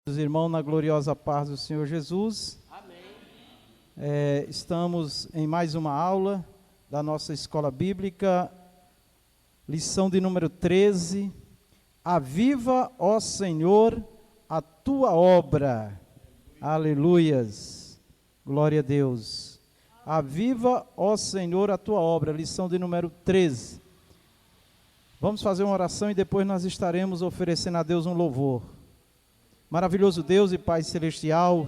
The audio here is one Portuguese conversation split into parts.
Os irmãos, na gloriosa paz do Senhor Jesus. Amém. Estamos em mais uma aula da nossa escola bíblica, lição de número 13. Aviva, ó Senhor, a tua obra. Aleluias. Glória a Deus. Aviva, ó Senhor, a tua obra. Lição de número 13. Vamos fazer uma oração e depois nós estaremos oferecendo a Deus um louvor. Maravilhoso Deus e Pai Celestial,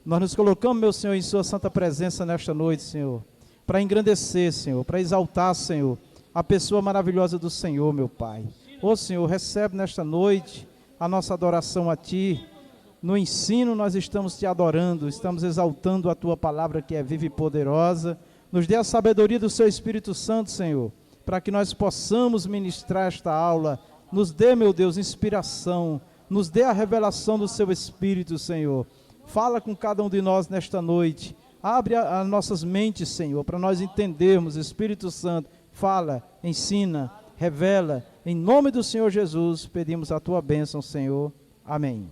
nós nos colocamos, meu Senhor, em Sua santa presença nesta noite, Senhor, para engrandecer, Senhor, para exaltar, Senhor, a pessoa maravilhosa do Senhor, meu Pai. Ô Senhor, recebe nesta noite a nossa adoração a Ti. No ensino nós estamos Te adorando, estamos exaltando a Tua palavra que é viva e poderosa. Nos dê a sabedoria do Seu Espírito Santo, Senhor, para que nós possamos ministrar esta aula. Nos dê, meu Deus, inspiração. Nos dê a revelação do Seu Espírito, Senhor. Fala com cada um de nós nesta noite. Abre as nossas mentes, Senhor, para nós entendermos. Espírito Santo, fala, ensina, revela. Em nome do Senhor Jesus, pedimos a Tua bênção, Senhor. Amém.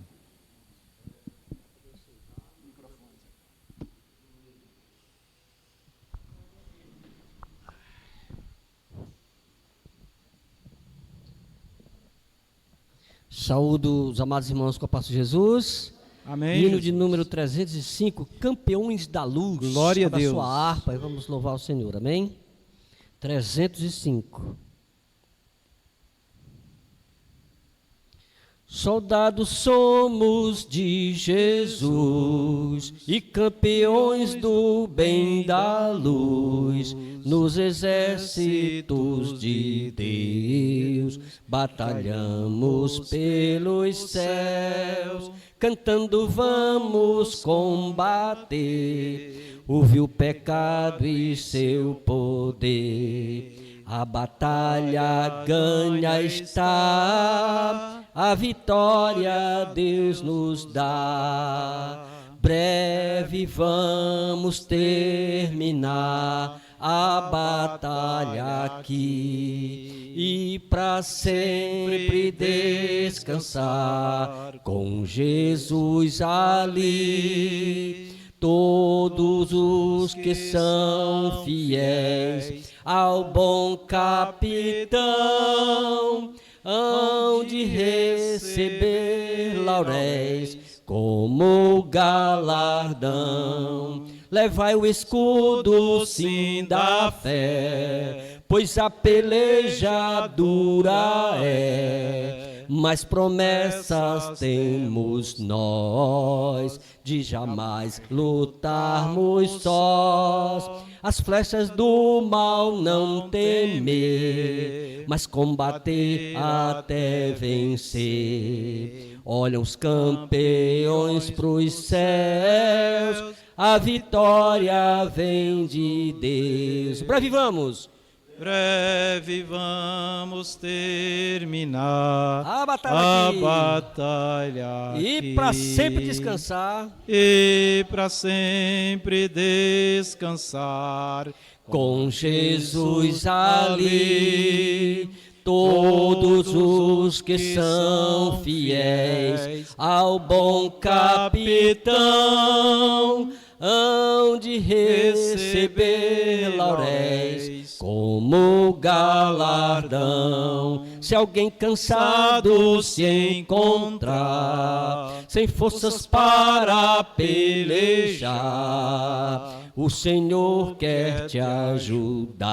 Saúdo os amados irmãos com a paz de Jesus. Amém. Hino de número 305, Campeões da Luz. Glória a Deus. Sua harpa e vamos louvar o Senhor, amém? 305. Soldados somos de Jesus e campeões do bem da luz, nos exércitos de Deus, batalhamos pelos céus, cantando vamos combater o vil pecado e seu poder. A batalha ganha está, a vitória Deus nos dá. Breve vamos terminar a batalha aqui e para sempre descansar com Jesus ali. Todos os que são fiéis ao bom capitão hão de receber lauréis como galardão. Levai o escudo, sim, da fé, pois a peleja dura é, mas promessas temos nós, de jamais lutarmos sós. As flechas do mal não temer, mas combater até vencer. Olham os campeões pros céus, a vitória vem de Deus. Breve vamos! Breve vamos terminar a batalha aqui. E para sempre descansar. E para sempre descansar com Jesus ali. Todos os que são fiéis ao bom capitão hão de receber lauréis como galardão. Se alguém cansado se encontrar, sem forças para pelejar, o Senhor quer te ajudar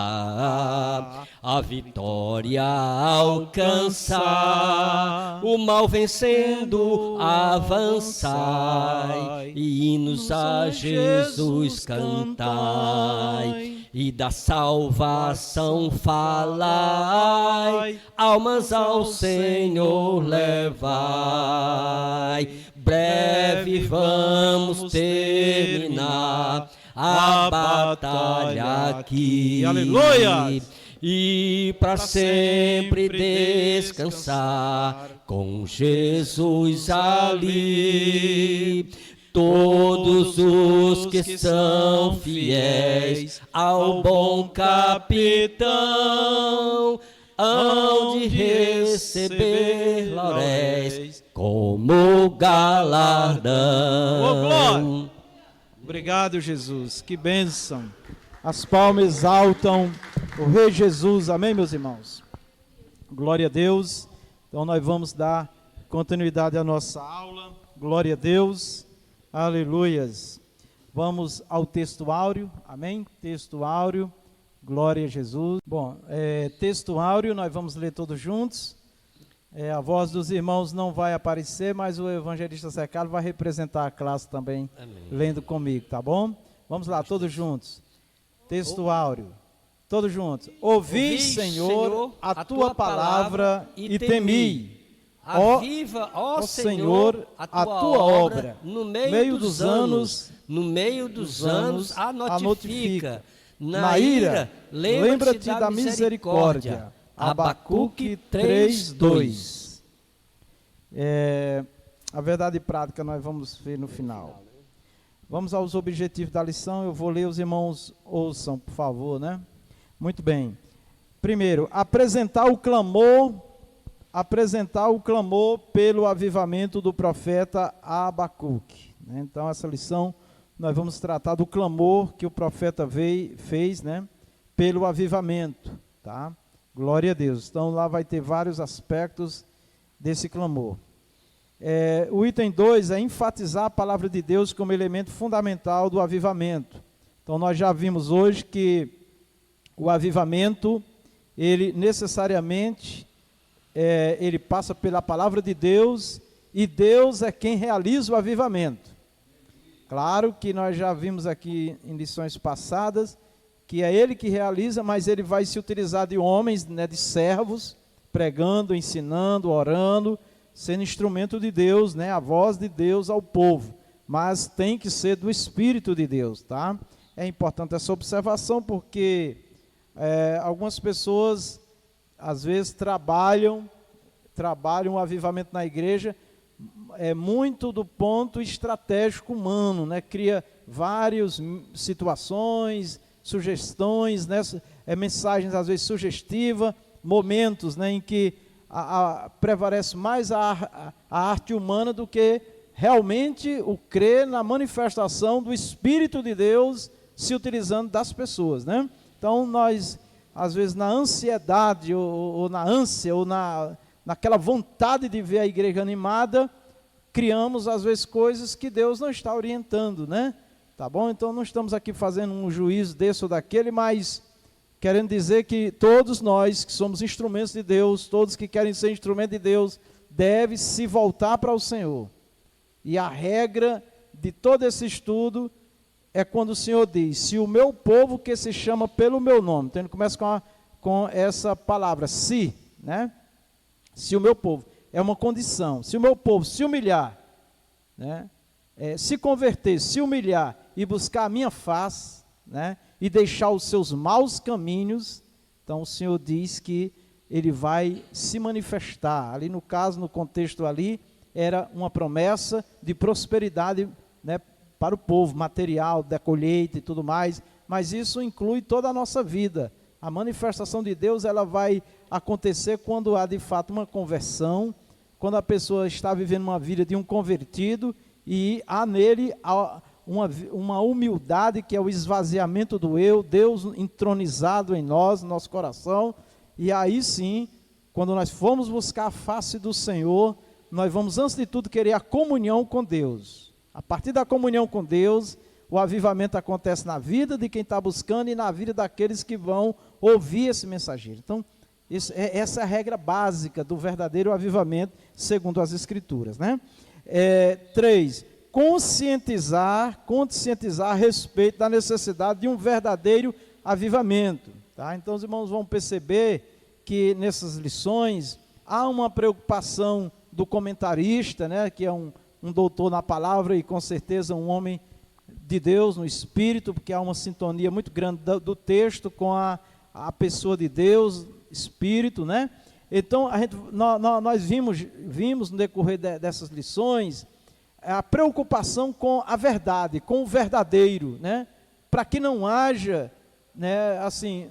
a vitória alcançar, o mal vencendo avançai, e hinos a Jesus cantai, e da salvação falai, almas ao Senhor levai. Breve vamos terminar a batalha aqui. Aleluia! E para sempre descansar com Jesus ali. Todos os que são fiéis ao bom capitão hão de receber lauréis como galardão. Ô, glória! Obrigado, Jesus. Que bênção. As palmas exaltam o Rei Jesus. Amém, meus irmãos? Glória a Deus. Então nós vamos dar continuidade à nossa aula. Glória a Deus. Aleluias. Vamos ao texto áureo. Amém? Texto áureo. Glória a Jesus. Bom, texto áureo, nós vamos ler todos juntos. A voz dos irmãos não vai aparecer, mas o evangelista Zé Carlos vai representar a classe também, amém, lendo comigo, tá bom? Vamos lá, todos juntos. Texto áureo. Todos juntos. Ouvi, Senhor, a tua palavra e temi. Aviva, ó Senhor, a tua obra no meio dos anos, a notifica. Na ira, lembra-te da misericórdia. Abacuque 3:2. A verdade prática nós vamos ver no final. Vamos aos objetivos da lição. Eu vou ler, os irmãos ouçam, por favor, né? Muito bem. Primeiro, apresentar o clamor pelo avivamento do profeta Abacuque. Né? Então, essa lição nós vamos tratar do clamor que o profeta fez, né? Pelo avivamento, tá? Glória a Deus. Então, lá vai ter vários aspectos desse clamor. O item 2 é enfatizar a palavra de Deus como elemento fundamental do avivamento. Então, nós já vimos hoje que o avivamento, ele necessariamente, ele passa pela palavra de Deus, e Deus é quem realiza o avivamento. Claro que nós já vimos aqui em lições passadas, que é Ele que realiza, mas Ele vai se utilizar de homens, né, de servos, pregando, ensinando, orando, sendo instrumento de Deus, né, a voz de Deus ao povo, mas tem que ser do Espírito de Deus, tá? É importante essa observação, porque algumas pessoas, às vezes, trabalham o avivamento na igreja, muito do ponto estratégico humano, né? Cria várias situações, sugestões, né? Mensagens às vezes sugestivas, momentos, né, em que prevalece mais a arte humana do que realmente o crer na manifestação do Espírito de Deus se utilizando das pessoas, né? Então nós, às vezes, na ansiedade ou na ânsia ou naquela vontade de ver a igreja animada, criamos às vezes coisas que Deus não está orientando, né? Tá bom? Então não estamos aqui fazendo um juízo desse ou daquele, mas querendo dizer que todos nós que somos instrumentos de Deus, todos que querem ser instrumento de Deus, devem se voltar para o Senhor. E a regra de todo esse estudo é quando o Senhor diz: se o meu povo que se chama pelo meu nome, então ele começa com essa palavra, se, né? Se o meu povo, é uma condição, se o meu povo se humilhar, né? Se converter, se humilhar e buscar a minha face, né? E deixar os seus maus caminhos, então o Senhor diz que Ele vai se manifestar. Ali no caso, no contexto ali, era uma promessa de prosperidade, né, para o povo, material, da colheita e tudo mais, mas isso inclui toda a nossa vida. A manifestação de Deus, ela vai acontecer quando há de fato uma conversão, quando a pessoa está vivendo uma vida de um convertido e há nele uma humildade, que é o esvaziamento do eu, Deus entronizado em nós, no nosso coração, e aí sim, quando nós formos buscar a face do Senhor, nós vamos antes de tudo querer a comunhão com Deus. A partir da comunhão com Deus, o avivamento acontece na vida de quem está buscando e na vida daqueles que vão ouvir esse mensageiro. Então, essa é a regra básica do verdadeiro avivamento, segundo as Escrituras, né? 3, conscientizar a respeito da necessidade de um verdadeiro avivamento, tá? Então os irmãos vão perceber que nessas lições há uma preocupação do comentarista, né, que é um doutor na palavra e com certeza um homem de Deus no Espírito, porque há uma sintonia muito grande do texto com a pessoa de Deus, Espírito, né? Então nós vimos no decorrer dessas lições a preocupação com a verdade, com o verdadeiro, né? Para que não haja, né, assim,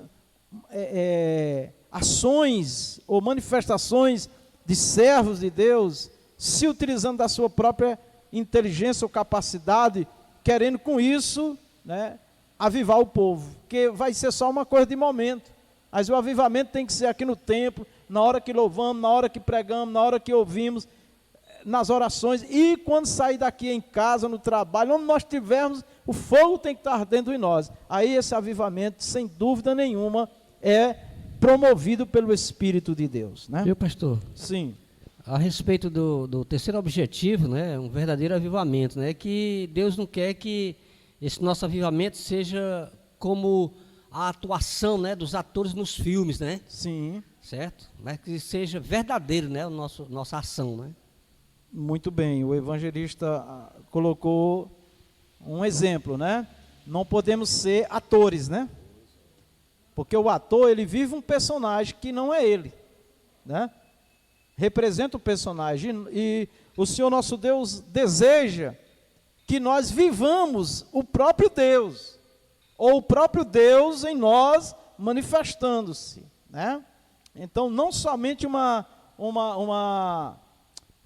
ações ou manifestações de servos de Deus se utilizando da sua própria inteligência ou capacidade, querendo com isso, né, avivar o povo, que vai ser só uma coisa de momento. Mas o avivamento tem que ser aqui no templo, na hora que louvamos, na hora que pregamos, na hora que ouvimos, nas orações, e quando sair daqui em casa, no trabalho, onde nós estivermos, o fogo tem que estar ardendo em nós. Aí esse avivamento, sem dúvida nenhuma, é promovido pelo Espírito de Deus, né? Meu pastor? Sim. A respeito do terceiro objetivo, né, um verdadeiro avivamento, né, que Deus não quer que esse nosso avivamento seja como a atuação, né, dos atores nos filmes, né? Sim. Certo? Mas que seja verdadeiro, né, nossa ação, né? Muito bem, o evangelista colocou um exemplo, né? Não podemos ser atores, né? Porque o ator, ele vive um personagem que não é ele, né? Representa o personagem, e o Senhor nosso Deus deseja que nós vivamos o próprio Deus, ou o próprio Deus em nós manifestando-se, né? Então, não somente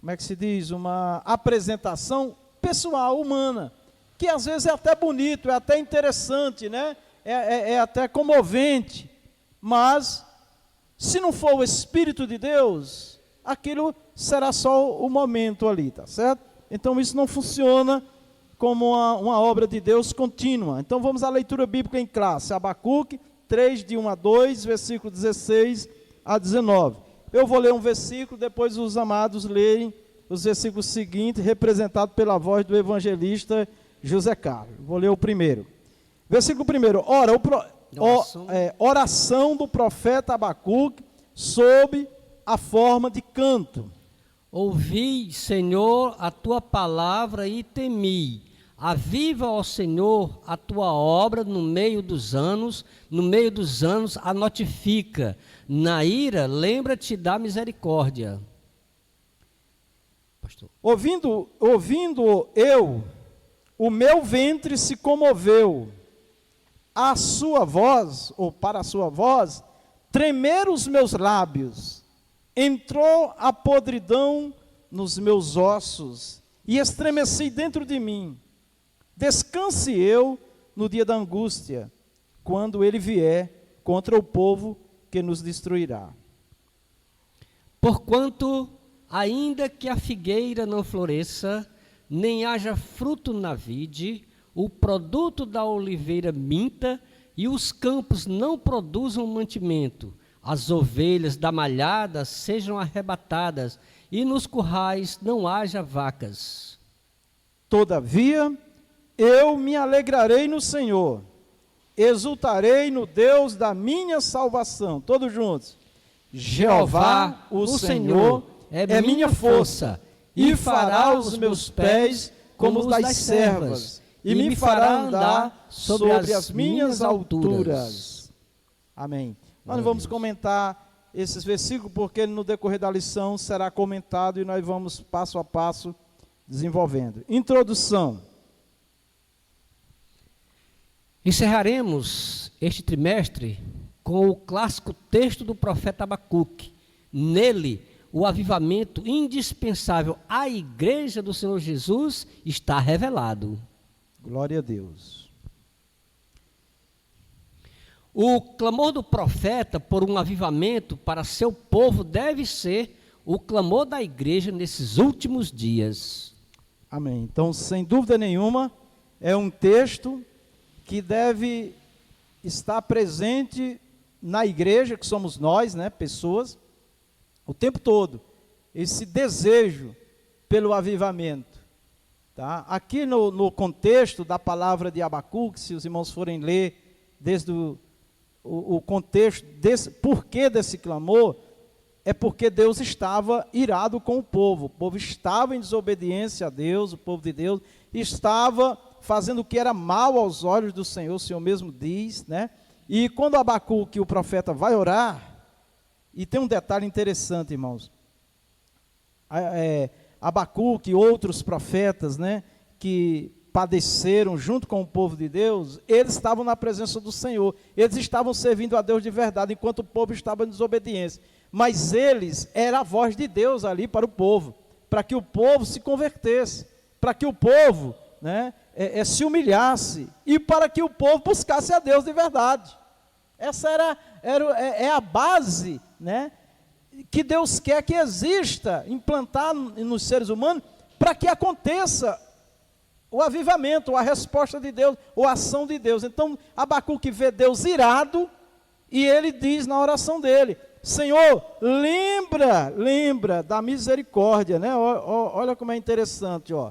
como é que se diz, uma apresentação pessoal, humana, que às vezes é até bonito, é até interessante, né? É até comovente, mas se não for o Espírito de Deus, aquilo será só o momento ali, tá certo? Então isso não funciona como uma obra de Deus contínua. Então vamos à leitura bíblica em classe, Abacuque 3, de 1 a 2, versículo 16 a 19. Eu vou ler um versículo, depois os amados leem os versículos seguintes, representados pela voz do evangelista José Carlos. Vou ler o primeiro. Versículo 1. Ora, oração do profeta Abacuque sob a forma de canto. Ouvi, Senhor, a tua palavra e temi. Aviva, ó Senhor, a tua obra no meio dos anos a notifica. Na ira, lembra-te da misericórdia. Pastor. Ouvindo eu, o meu ventre se comoveu. A sua voz, ou para a sua voz, tremeram os meus lábios. Entrou a podridão nos meus ossos e estremeci dentro de mim. Descanse eu no dia da angústia, quando ele vier contra o povo que nos destruirá. Porquanto, ainda que a figueira não floresça, nem haja fruto na vide, o produto da oliveira minta, e os campos não produzam mantimento, as ovelhas da malhada sejam arrebatadas, e nos currais não haja vacas. Todavia, eu me alegrarei no Senhor, exultarei no Deus da minha salvação. Todos juntos. Jeová, o Senhor, é minha força, e fará os meus pés como os das servas, e me fará andar sobre as minhas alturas. Amém. Nós não vamos comentar esses versículos, porque no decorrer da lição será comentado e nós vamos passo a passo desenvolvendo. Introdução. Encerraremos este trimestre com o clássico texto do profeta Abacuque. Nele, o avivamento indispensável à igreja do Senhor Jesus está revelado. Glória a Deus. O clamor do profeta por um avivamento para seu povo deve ser o clamor da igreja nesses últimos dias. Amém. Então, sem dúvida nenhuma, é um texto que deve estar presente na igreja, que somos nós, né, pessoas, o tempo todo, esse desejo pelo avivamento. Tá? Aqui no contexto da palavra de Abacuque, se os irmãos forem ler desde o contexto, porquê desse clamor, é porque Deus estava irado com o povo estava em desobediência a Deus, o povo de Deus estava fazendo o que era mal aos olhos do Senhor, o Senhor mesmo diz, né? E quando Abacuque, o profeta, vai orar, e tem um detalhe interessante, irmãos, Abacuque e outros profetas, né, que padeceram junto com o povo de Deus, eles estavam na presença do Senhor, eles estavam servindo a Deus de verdade, enquanto o povo estava em desobediência, mas eles, era a voz de Deus ali para o povo, para que o povo se convertesse, para que o povo, né, se humilhasse e para que o povo buscasse a Deus de verdade. Essa é a base, né, que Deus quer que exista, implantar nos seres humanos, para que aconteça o avivamento, a resposta de Deus, ou a ação de Deus. Então, Abacuque vê Deus irado, e ele diz na oração dele: Senhor, lembra da misericórdia, né? Olha como é interessante, ó.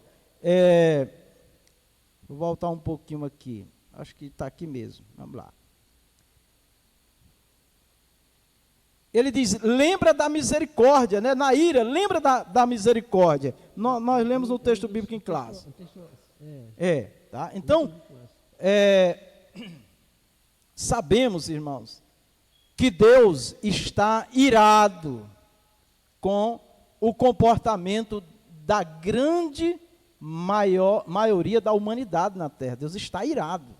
Vou voltar um pouquinho aqui, acho que está aqui mesmo, vamos lá. Ele diz, lembra da misericórdia, né? Na ira, lembra da misericórdia. Nós lemos no texto bíblico em classe. Tá? Então, sabemos, irmãos, que Deus está irado com o comportamento da grande maioria da humanidade na terra. Deus está irado.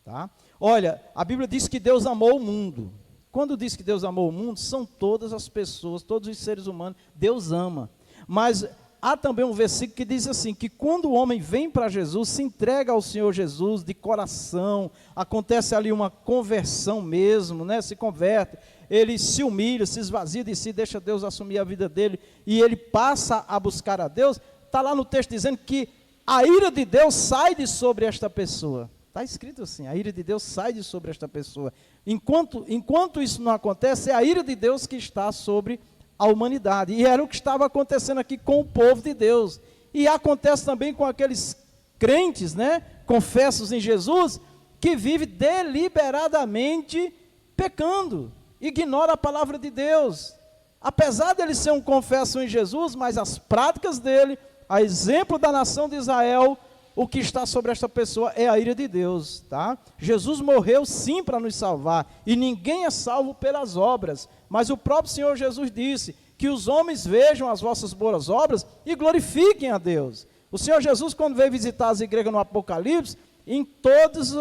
Tá? Olha, a Bíblia diz que Deus amou o mundo. Quando diz que Deus amou o mundo, são todas as pessoas, todos os seres humanos, Deus ama. Mas há também um versículo que diz assim, que quando o homem vem para Jesus, se entrega ao Senhor Jesus de coração, acontece ali uma conversão mesmo, né? Se converte, ele se humilha, se esvazia de si, deixa Deus assumir a vida dele, e ele passa a buscar a Deus. Está lá no texto dizendo que a ira de Deus sai de sobre esta pessoa. Está escrito assim, a ira de Deus sai de sobre esta pessoa. Enquanto isso não acontece, é a ira de Deus que está sobre a humanidade. E era o que estava acontecendo aqui com o povo de Deus. E acontece também com aqueles crentes, né, confessos em Jesus, que vivem deliberadamente pecando, ignora a palavra de Deus. Apesar dele ser um confesso em Jesus, mas as práticas dele, a exemplo da nação de Israel, o que está sobre esta pessoa é a ira de Deus, tá? Jesus morreu sim para nos salvar, e ninguém é salvo pelas obras, mas o próprio Senhor Jesus disse que os homens vejam as vossas boas obras e glorifiquem a Deus. O Senhor Jesus, quando veio visitar as igrejas no Apocalipse, em todas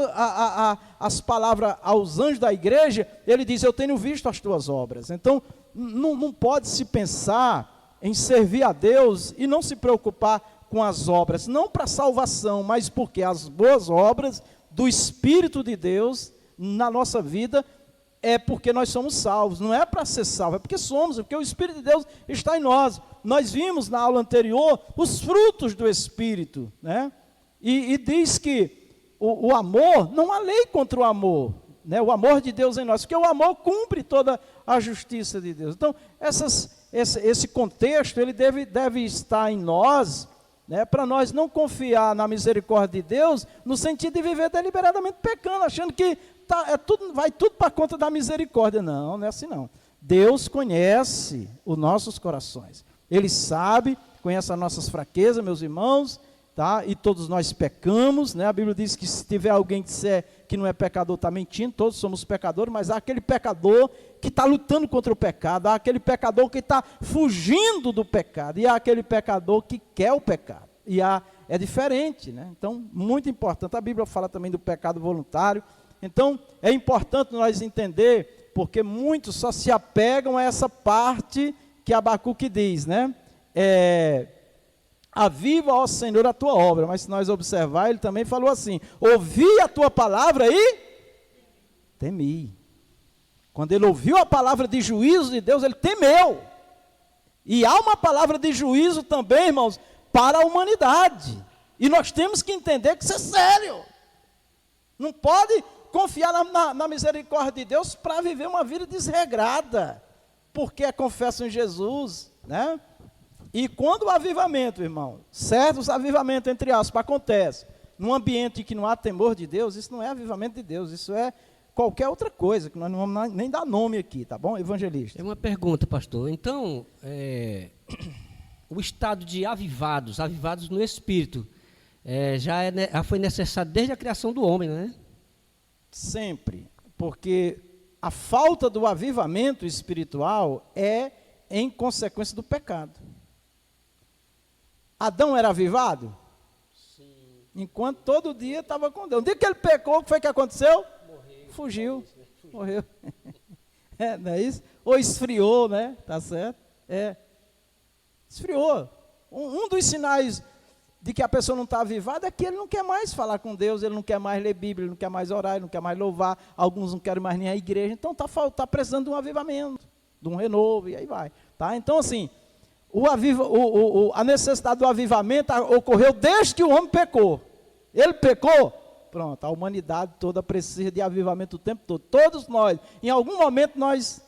as palavras aos anjos da igreja, ele diz, eu tenho visto as tuas obras. Então, não pode se pensar em servir a Deus e não se preocupar com as obras, não para salvação, mas porque as boas obras do Espírito de Deus na nossa vida é porque nós somos salvos, não é para ser salvo, é porque somos, é porque o Espírito de Deus está em nós. Nós vimos na aula anterior os frutos do Espírito, né? E diz que o amor, não há lei contra o amor, né? O amor de Deus em nós, porque o amor cumpre toda a justiça de Deus. Então, esse contexto, ele deve estar em nós, né, para nós não confiar na misericórdia de Deus, no sentido de viver deliberadamente pecando, achando que vai tudo para conta da misericórdia. Não é assim não. Deus conhece os nossos corações. Ele sabe, conhece as nossas fraquezas, meus irmãos, tá? E todos nós pecamos, né? A Bíblia diz que se tiver alguém que disser que não é pecador, está mentindo, todos somos pecadores, mas há aquele pecador que está lutando contra o pecado, há aquele pecador que está fugindo do pecado, e há aquele pecador que quer o pecado, é diferente, né? Então, muito importante, a Bíblia fala também do pecado voluntário. Então, é importante nós entender, porque muitos só se apegam a essa parte que Abacuque diz, né? Aviva, ó Senhor, a tua obra. Mas se nós observar, ele também falou assim, ouvi a tua palavra e temi. Quando ele ouviu a palavra de juízo de Deus, ele temeu. E há uma palavra de juízo também, irmãos, para a humanidade. E nós temos que entender que isso é sério. Não pode confiar na misericórdia de Deus para viver uma vida desregrada, porque é confesso em Jesus, né? E quando o avivamento, irmão, certos avivamentos, entre aspas, acontece num ambiente que não há temor de Deus, isso não é avivamento de Deus, isso é qualquer outra coisa, que nós não vamos nem dar nome aqui, tá bom, evangelista? É uma pergunta, pastor. Então, o estado de avivados no Espírito, já foi necessário desde a criação do homem, né? Sempre, porque a falta do avivamento espiritual é em consequência do pecado. Adão era avivado? Sim. Enquanto todo dia estava com Deus. No dia que ele pecou, o que foi que aconteceu? Fugiu. Morreu. Não é isso? Ou esfriou, né? Tá certo? Esfriou. Um dos sinais de que a pessoa não está avivada é que ele não quer mais falar com Deus, ele não quer mais ler Bíblia, ele não quer mais orar, ele não quer mais louvar, alguns não querem mais nem a igreja, então está precisando de um avivamento, de um renovo, e aí vai. Tá? Então, assim, a necessidade do avivamento ocorreu desde que o homem pecou. Ele pecou, pronto, a humanidade toda precisa de avivamento o tempo todo. Todos nós, em algum momento nós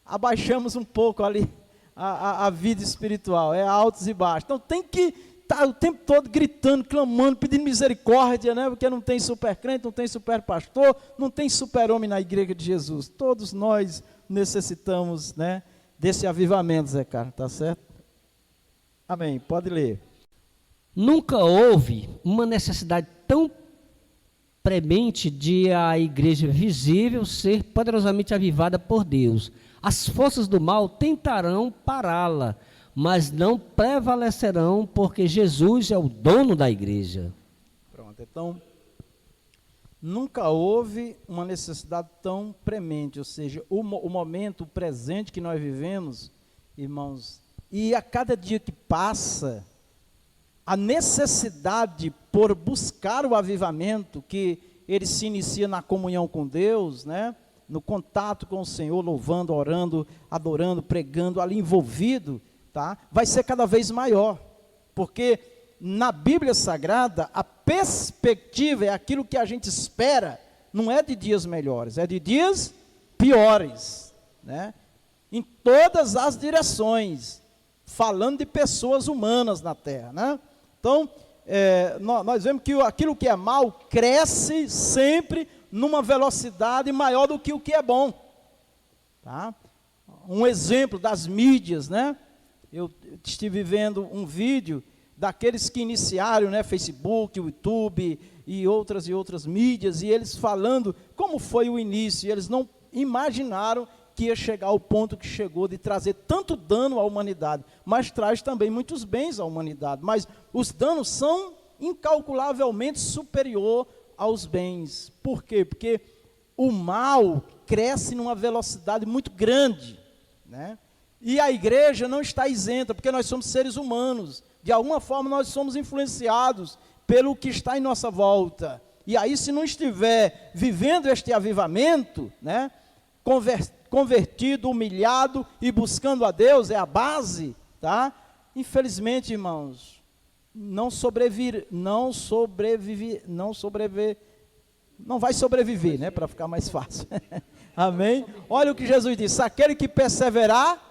abaixamos um pouco ali a vida espiritual, é altos e baixos. Então tem que estar o tempo todo gritando, clamando, pedindo misericórdia, né? Porque não tem super crente, não tem super pastor, não tem super homem na igreja de Jesus. Todos nós necessitamos, né, desse avivamento, Zé Carlos, tá certo? Amém, pode ler. Nunca houve uma necessidade tão premente de a igreja visível ser poderosamente avivada por Deus. As forças do mal tentarão pará-la, mas não prevalecerão, porque Jesus é o dono da igreja. Pronto, então, nunca houve uma necessidade tão premente, ou seja, o momento, o presente que nós vivemos, irmãos, e a cada dia que passa, a necessidade por buscar o avivamento, que ele se inicia na comunhão com Deus, né? No contato com o Senhor, louvando, orando, adorando, pregando, ali envolvido, tá? Vai ser cada vez maior, porque na Bíblia Sagrada, a perspectiva é aquilo que a gente espera, não é de dias melhores, é de dias piores, né? Em todas as direções, falando de pessoas humanas na terra, né? Então, nós vemos que aquilo que é mal cresce sempre numa velocidade maior do que o que é bom, tá? Um exemplo das mídias, né? Eu estive vendo um vídeo daqueles que iniciaram, né, Facebook, YouTube e outras mídias, e eles falando como foi o início, e eles não imaginaram que ia chegar ao ponto que chegou de trazer tanto dano à humanidade, mas traz também muitos bens à humanidade, mas os danos são incalculavelmente superior aos bens. Por quê? Porque o mal cresce numa velocidade muito grande, né? E a igreja não está isenta, porque nós somos seres humanos, de alguma forma nós somos influenciados pelo que está em nossa volta, e aí se não estiver vivendo este avivamento, né, convertido, humilhado e buscando a Deus, é a base, tá? Infelizmente, irmãos, não vai sobreviver, né, para ficar mais fácil. Amém? Olha o que Jesus disse: aquele que perseverar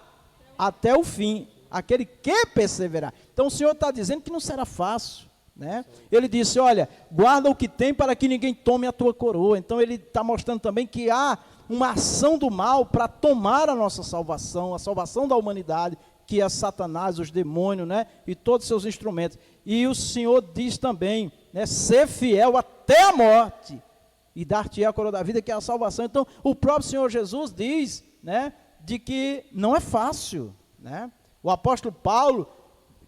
até o fim, aquele que perseverar. Então o Senhor está dizendo que não será fácil, né? Ele disse: olha, guarda o que tem para que ninguém tome a tua coroa. Então ele está mostrando também que há uma ação do mal para tomar a nossa salvação, a salvação da humanidade, que é Satanás, os demônios, né, e todos os seus instrumentos. E o Senhor diz também, né, ser fiel até a morte, e dar-te a coroa da vida, que é a salvação. Então, o próprio Senhor Jesus diz, né, de que não é fácil, né? O apóstolo Paulo,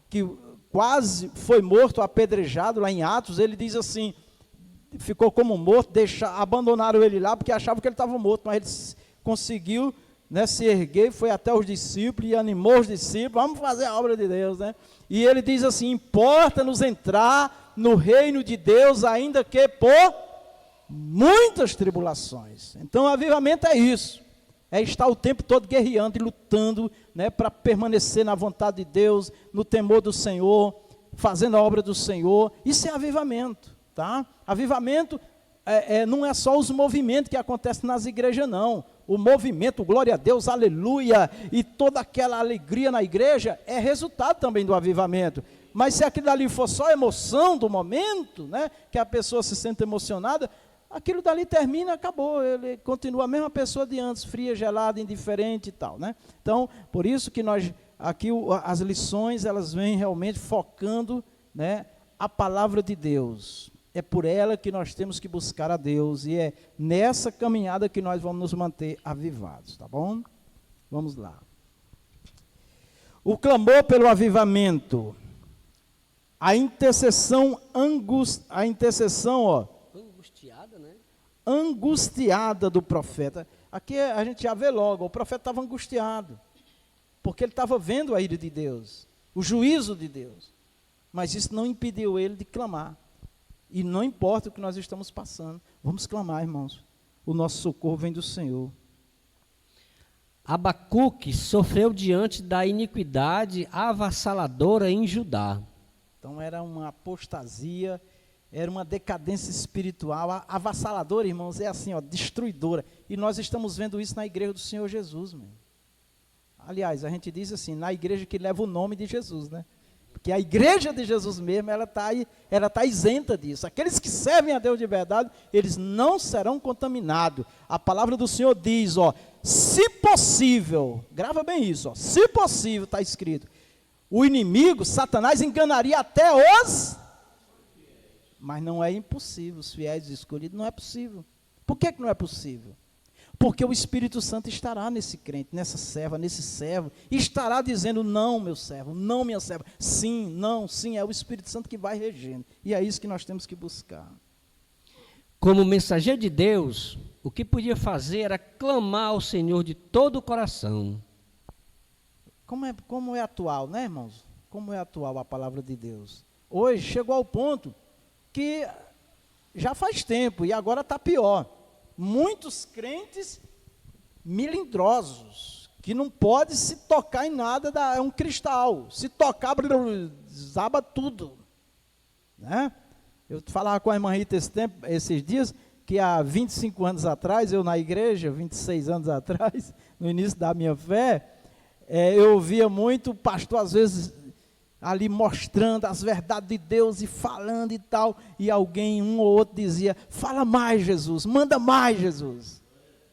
que quase foi morto, apedrejado lá em Atos, ele diz assim, ficou como morto, abandonaram ele lá, porque achavam que ele estava morto, mas ele conseguiu, né, se erguer, foi até os discípulos e animou os discípulos, vamos fazer a obra de Deus, né? E ele diz assim: importa-nos entrar no reino de Deus, ainda que por muitas tribulações. Então o avivamento é isso, é estar o tempo todo guerreando e lutando, né, para permanecer na vontade de Deus, no temor do Senhor, fazendo a obra do Senhor. Isso é avivamento, tá? Avivamento não é só os movimentos que acontecem nas igrejas, não. O movimento, glória a Deus, aleluia, e toda aquela alegria na igreja é resultado também do avivamento. Mas se aquilo ali for só emoção do momento, né, que a pessoa se sente emocionada, aquilo dali termina, acabou, ele continua a mesma pessoa de antes, fria, gelada, indiferente e tal, né? Então, por isso que nós, aqui as lições, elas vêm realmente focando, né, a palavra de Deus. É por ela que nós temos que buscar a Deus, e é nessa caminhada que nós vamos nos manter avivados, tá bom? Vamos lá. O clamor pelo avivamento, a intercessão, angustiada, né? Angustiada do profeta. Aqui a gente já vê logo, o profeta estava angustiado, porque ele estava vendo a ira de Deus. o juízo de Deus. Mas isso não impediu ele de clamar. E não importa o que nós estamos passando, vamos clamar, irmãos. O nosso socorro vem do Senhor. Abacuque sofreu diante da iniquidade avassaladora em Judá. Então era uma apostasia, era uma decadência espiritual avassaladora, irmãos, é assim, ó, destruidora. E nós estamos vendo isso na igreja do Senhor Jesus, meu. Aliás, a gente diz assim, na igreja que leva o nome de Jesus, né? Porque a igreja de Jesus mesmo, ela tá isenta disso. Aqueles que servem a Deus de verdade, eles não serão contaminados. A palavra do Senhor diz, ó, se possível, grava bem isso, ó, se possível, está escrito, o inimigo, Satanás, enganaria até os, mas não é impossível, os fiéis escolhidos, não é possível. Por que não é possível? Porque o Espírito Santo estará nesse crente, nessa serva, nesse servo, e estará dizendo, não, meu servo, não, minha serva, sim, não, sim, é o Espírito Santo que vai regendo, e é isso que nós temos que buscar. Como mensageiro de Deus, o que podia fazer era clamar ao Senhor de todo o coração. Como é atual, né, irmãos? Como é atual a palavra de Deus? Hoje chegou ao ponto que já faz tempo, e agora está pior. Muitos crentes melindrosos, que não pode se tocar em nada, é um cristal, se tocar, desaba tudo, né? Eu falava com a irmã Rita esses dias, que há 25 anos atrás, eu na igreja, 26 anos atrás, no início da minha fé, eu ouvia muito o pastor, às vezes, ali mostrando as verdades de Deus e falando e tal, e alguém, um ou outro dizia, fala mais Jesus, manda mais Jesus.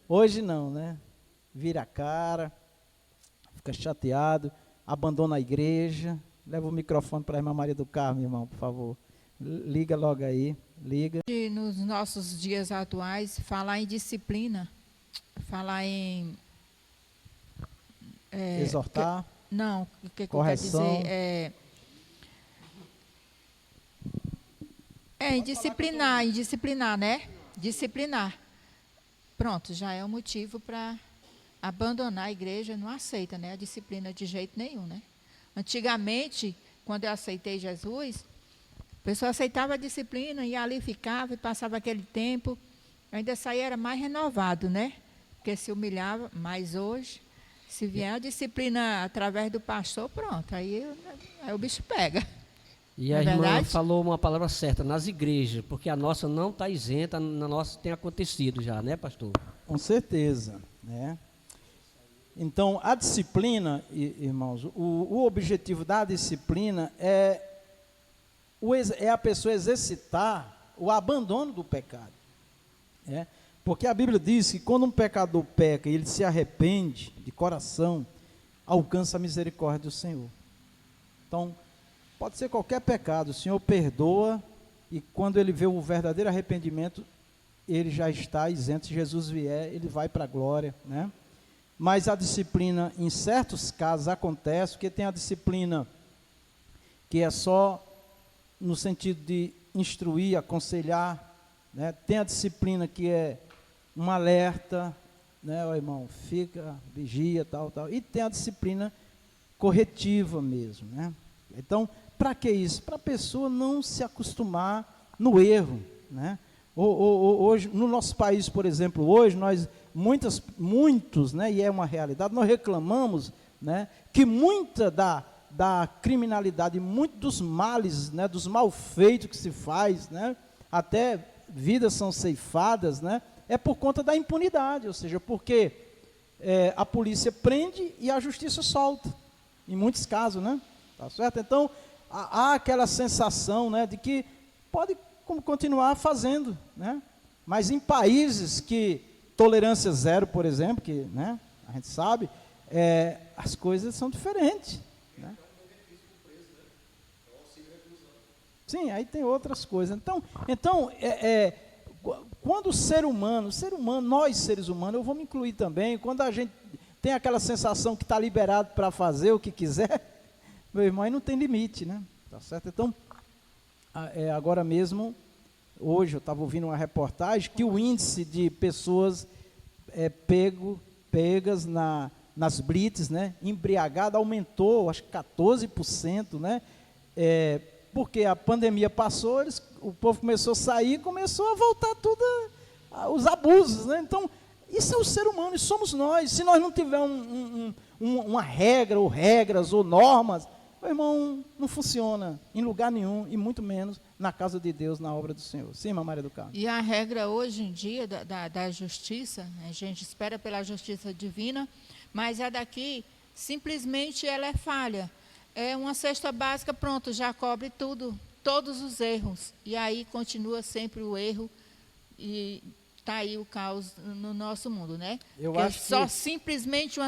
Hoje não, né? Vira a cara, fica chateado, abandona a igreja. Leva o microfone para a irmã Maria do Carmo, irmão, por favor. Liga logo aí, liga. Nos nossos dias atuais, falar em disciplina, falar em... exortar. Não, o que correção. Eu quero dizer em disciplinar, né? Disciplinar. Pronto, já é um motivo para abandonar a igreja, não aceita, né? A disciplina de jeito nenhum, né? Antigamente, quando eu aceitei Jesus, a pessoa aceitava a disciplina e ali ficava e passava aquele tempo, ainda saía era mais renovado, né? Porque se humilhava, mas hoje, se vier a disciplina através do pastor, pronto, aí o bicho pega. E a irmã falou uma palavra certa, nas igrejas, porque a nossa não está isenta, na nossa tem acontecido já, né, pastor? Com certeza, né? Então, a disciplina, irmãos, o objetivo da disciplina é a pessoa exercitar o abandono do pecado, né? Porque a Bíblia diz que quando um pecador peca e ele se arrepende de coração, alcança a misericórdia do Senhor. Então, pode ser qualquer pecado, o Senhor perdoa, e quando ele vê o verdadeiro arrependimento, ele já está isento. Se Jesus vier, ele vai para a glória, né? Mas a disciplina, em certos casos, acontece, porque tem a disciplina que é só no sentido de instruir, aconselhar, né? Tem a disciplina que é um alerta, né, irmão, fica, vigia, tal, e tem a disciplina corretiva mesmo, né? Então, para que isso? Para a pessoa não se acostumar no erro, né? Hoje, no nosso país, por exemplo, hoje nós, muitos, né, e é uma realidade, nós reclamamos, né, que muita da criminalidade, muitos dos males, né, dos malfeitos que se faz, né, até vidas são ceifadas, né, é por conta da impunidade, ou seja, porque a polícia prende e a justiça solta, em muitos casos, né? Tá certo? Então, há aquela sensação, né, de que pode continuar fazendo, né? Mas em países que tolerância zero, por exemplo, que, né, a gente sabe, as coisas são diferentes, né? Sim, aí tem outras coisas. Então quando o ser humano, nós seres humanos, eu vou me incluir também, quando a gente tem aquela sensação que está liberado para fazer o que quiser, meu irmão, aí não tem limite, né? Tá certo? Então, agora mesmo, hoje eu estava ouvindo uma reportagem que o índice de pessoas pegas nas blitz, né? Embriagado aumentou, acho que 14%, né? Porque a pandemia passou, o povo começou a sair, começou a voltar tudo os abusos, né? Então, isso é o ser humano, e somos nós. Se nós não tivermos uma regra, ou regras, ou normas, meu irmão, não funciona em lugar nenhum, e muito menos na casa de Deus, na obra do Senhor. Sim, irmã Maria do Carmo. E a regra hoje em dia da justiça, né, a gente espera pela justiça divina, mas a daqui, simplesmente ela é falha. É uma cesta básica, pronto, já cobre tudo, todos os erros. E aí continua sempre o erro, e está aí o caos no nosso mundo, né? Eu acho só simplesmente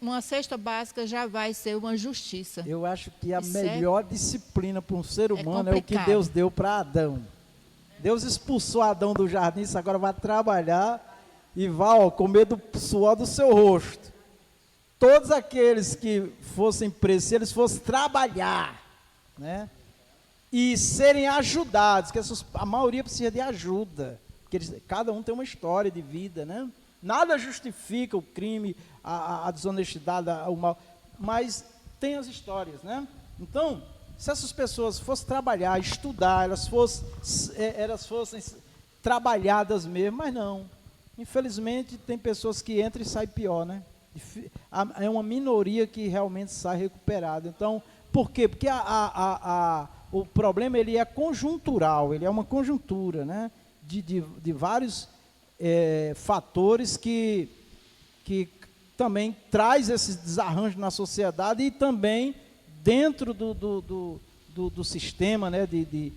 uma cesta básica já vai ser uma justiça. Eu acho que a melhor disciplina para um ser humano é o que complicado. Deus deu para Adão. Deus expulsou Adão do jardim, isso agora vai trabalhar e vai comer do suor do seu rosto. Todos aqueles que fossem presos, se eles fossem trabalhar, né, e serem ajudados, que a maioria precisa de ajuda, porque cada um tem uma história de vida, né? Nada justifica o crime, a desonestidade, o mal, mas tem as histórias, né? Então, se essas pessoas fossem trabalhar, estudar, elas fossem trabalhadas mesmo, mas não. Infelizmente, tem pessoas que entram e saem pior, né? É uma minoria que realmente sai recuperada. Então, por quê? Porque o problema ele é conjuntural, ele é uma conjuntura, né? De vários fatores que também traz esse desarranjo na sociedade e também dentro do sistema, né, de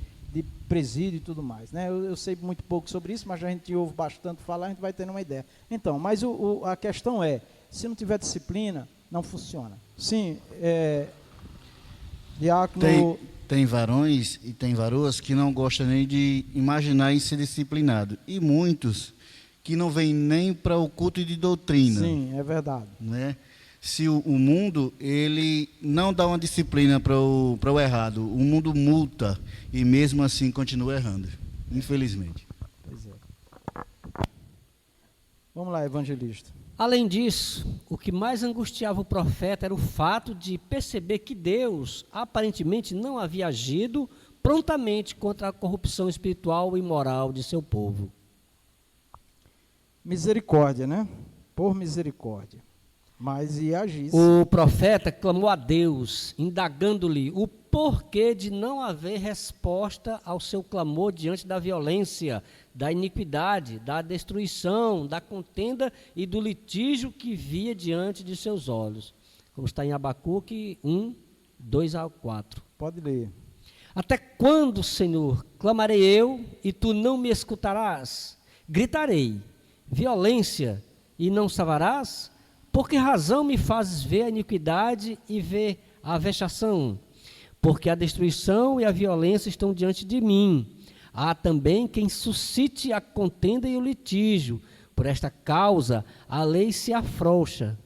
presídio e tudo mais, né? Eu sei muito pouco sobre isso, mas a gente ouve bastante falar, a gente vai tendo uma ideia. Então, mas a questão é, se não tiver disciplina, não funciona. Sim, diácono... Tem varões e tem varoas que não gostam nem de imaginar em ser disciplinado. E muitos que não vêm nem para o culto de doutrina. Sim, é verdade. Né? Se o mundo ele não dá uma disciplina para o errado, o mundo multa e mesmo assim continua errando, infelizmente. Pois é. Vamos lá, evangelista. Além disso, o que mais angustiava o profeta era o fato de perceber que Deus aparentemente não havia agido prontamente contra a corrupção espiritual e moral de seu povo. Misericórdia, né? Por misericórdia. Mas ia agir. O profeta clamou a Deus, indagando-lhe o porquê de não haver resposta ao seu clamor diante da violência, da iniquidade, da destruição, da contenda e do litígio que via diante de seus olhos. Como está em Abacuque 1, 2 a 4. Pode ler. Até quando, Senhor, clamarei eu e tu não me escutarás? Gritarei, violência, e não salvarás? Por que razão me fazes ver a iniquidade e ver a vexação? Porque a destruição e a violência estão diante de mim. Há também quem suscite a contenda e o litígio. Por esta causa, a lei se afrouxa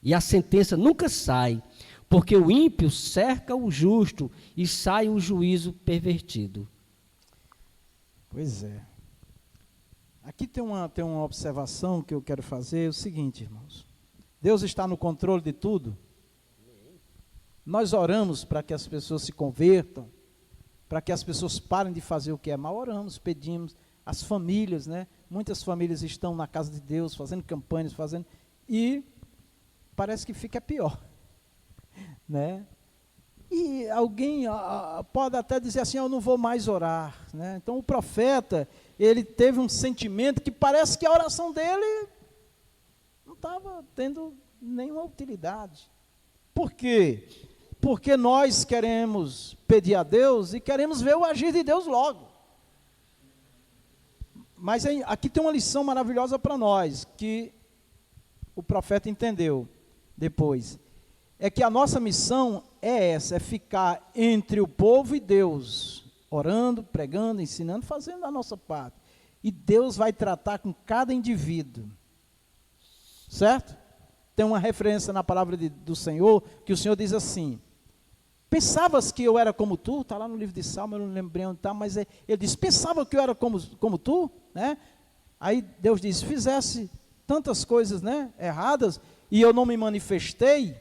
e a sentença nunca sai, porque o ímpio cerca o justo e sai o juízo pervertido. Pois é. Aqui tem uma observação que eu quero fazer, é o seguinte, irmãos. Deus está no controle de tudo. Nós oramos para que as pessoas se convertam, para que as pessoas parem de fazer o que é mal, oramos, pedimos. As famílias, né? Muitas famílias estão na casa de Deus, fazendo campanhas, e parece que fica pior, né? E alguém pode até dizer assim, eu não vou mais orar, né? Então o profeta, ele teve um sentimento que parece que a oração dele não estava tendo nenhuma utilidade. Por quê? Porque nós queremos pedir a Deus e queremos ver o agir de Deus logo. Mas aqui tem uma lição maravilhosa para nós, que o profeta entendeu depois. É que a nossa missão é essa, é ficar entre o povo e Deus, orando, pregando, ensinando, fazendo a nossa parte. E Deus vai tratar com cada indivíduo. Certo? Tem uma referência na palavra do Senhor, que o Senhor diz assim, pensavas que eu era como tu? Está lá no livro de Salmo, eu não lembrei onde está, mas ele diz, pensava que eu era como tu? Né? Aí Deus diz, fizesse tantas coisas, né, erradas, e eu não me manifestei,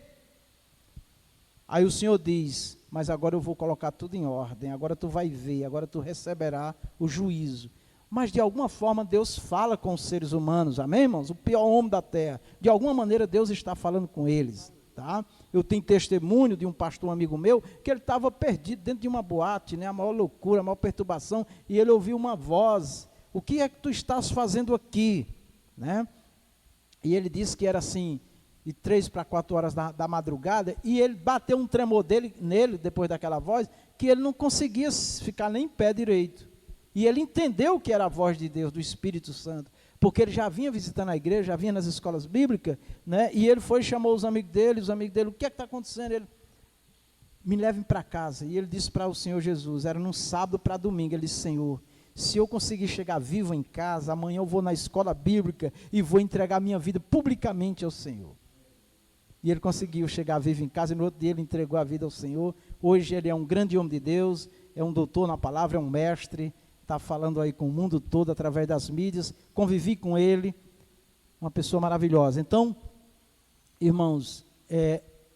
aí o Senhor diz, mas agora eu vou colocar tudo em ordem, agora tu vai ver, agora tu receberá o juízo. Mas de alguma forma Deus fala com os seres humanos, amém, irmãos? O pior homem da terra, de alguma maneira Deus está falando com eles, tá? Eu tenho testemunho de um pastor amigo meu, que ele estava perdido dentro de uma boate, né? A maior loucura, a maior perturbação, e ele ouviu uma voz, o que é que tu estás fazendo aqui, né? E ele disse que era assim, de 3 para 4 horas da madrugada, e ele bateu um tremor nele, depois daquela voz, que ele não conseguia ficar nem em pé direito. E ele entendeu que era a voz de Deus, do Espírito Santo, porque ele já vinha visitando a igreja, já vinha nas escolas bíblicas, né? E ele foi e chamou os amigos dele, o que é que está acontecendo? Ele, me levem para casa. E ele disse para o Senhor Jesus, era num sábado para domingo, ele disse, Senhor, se eu conseguir chegar vivo em casa, amanhã eu vou na escola bíblica e vou entregar minha vida publicamente ao Senhor. E ele conseguiu chegar vivo em casa, e no outro dia ele entregou a vida ao Senhor. Hoje ele é um grande homem de Deus, é um doutor na palavra, é um mestre, está falando aí com o mundo todo através das mídias, convivi com ele, uma pessoa maravilhosa. Então, irmãos,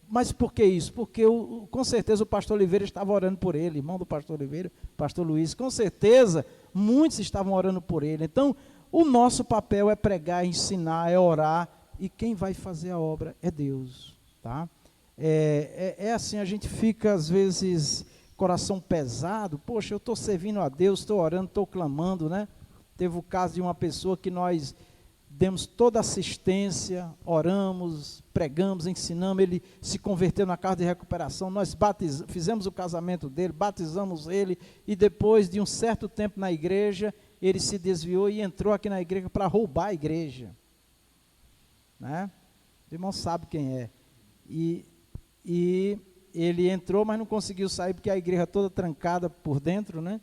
mas por que isso? Porque com certeza o pastor Oliveira estava orando por ele, irmão do pastor Oliveira, pastor Luiz, com certeza muitos estavam orando por ele. Então, o nosso papel é pregar, ensinar, é orar, e quem vai fazer a obra é Deus, tá? É assim, a gente fica às vezes coração pesado, poxa, eu estou servindo a Deus, estou orando, estou clamando, né? Teve o caso de uma pessoa que nós demos toda assistência, oramos, pregamos, ensinamos, ele se converteu na casa de recuperação, nós fizemos o casamento dele, batizamos ele, e depois de um certo tempo na igreja, ele se desviou e entrou aqui na igreja para roubar a igreja, né? O irmão sabe quem é, e ele entrou, mas não conseguiu sair, porque a igreja toda trancada por dentro, né?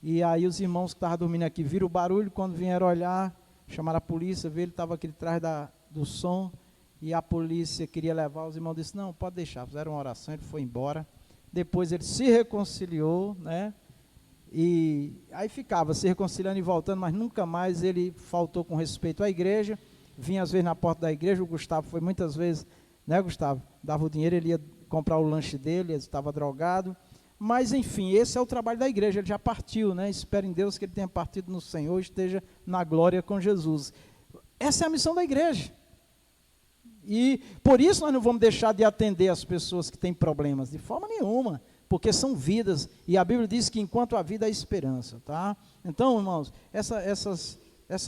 E aí os irmãos que estavam dormindo aqui viram o barulho, quando vieram olhar, chamaram a polícia, viram, ele estava aqui atrás do som, e a polícia queria levar, os irmãos disseram, não, pode deixar, fizeram uma oração, ele foi embora. Depois ele se reconciliou, né? E aí ficava se reconciliando e voltando, mas nunca mais ele faltou com respeito à igreja, vinha às vezes na porta da igreja, o Gustavo foi muitas vezes, né, Gustavo? Dava o dinheiro, ele ia comprar o lanche dele, ele estava drogado, mas enfim, esse é o trabalho da igreja, ele já partiu, né? Espero em Deus que ele tenha partido no Senhor, esteja na glória com Jesus. Essa é a missão da igreja, e por isso nós não vamos deixar de atender as pessoas que têm problemas, de forma nenhuma, porque são vidas, e a Bíblia diz que enquanto há vida há esperança, tá? Então, irmãos, essas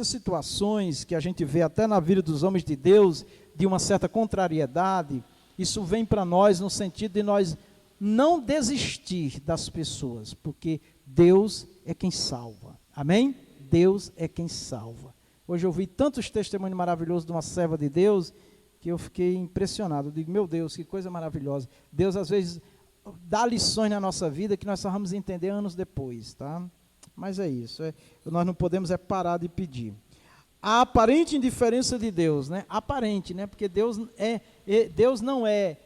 situações que a gente vê até na vida dos homens de Deus, de uma certa contrariedade, isso vem para nós no sentido de nós não desistir das pessoas, porque Deus é quem salva, amém? Deus é quem salva. Hoje eu vi tantos testemunhos maravilhosos de uma serva de Deus, que eu fiquei impressionado, eu digo, meu Deus, que coisa maravilhosa. Deus às vezes dá lições na nossa vida que nós só vamos entender anos depois, tá? Mas é isso, nós não podemos parar de pedir. A aparente indiferença de Deus, né? Aparente, né? Porque Deus não é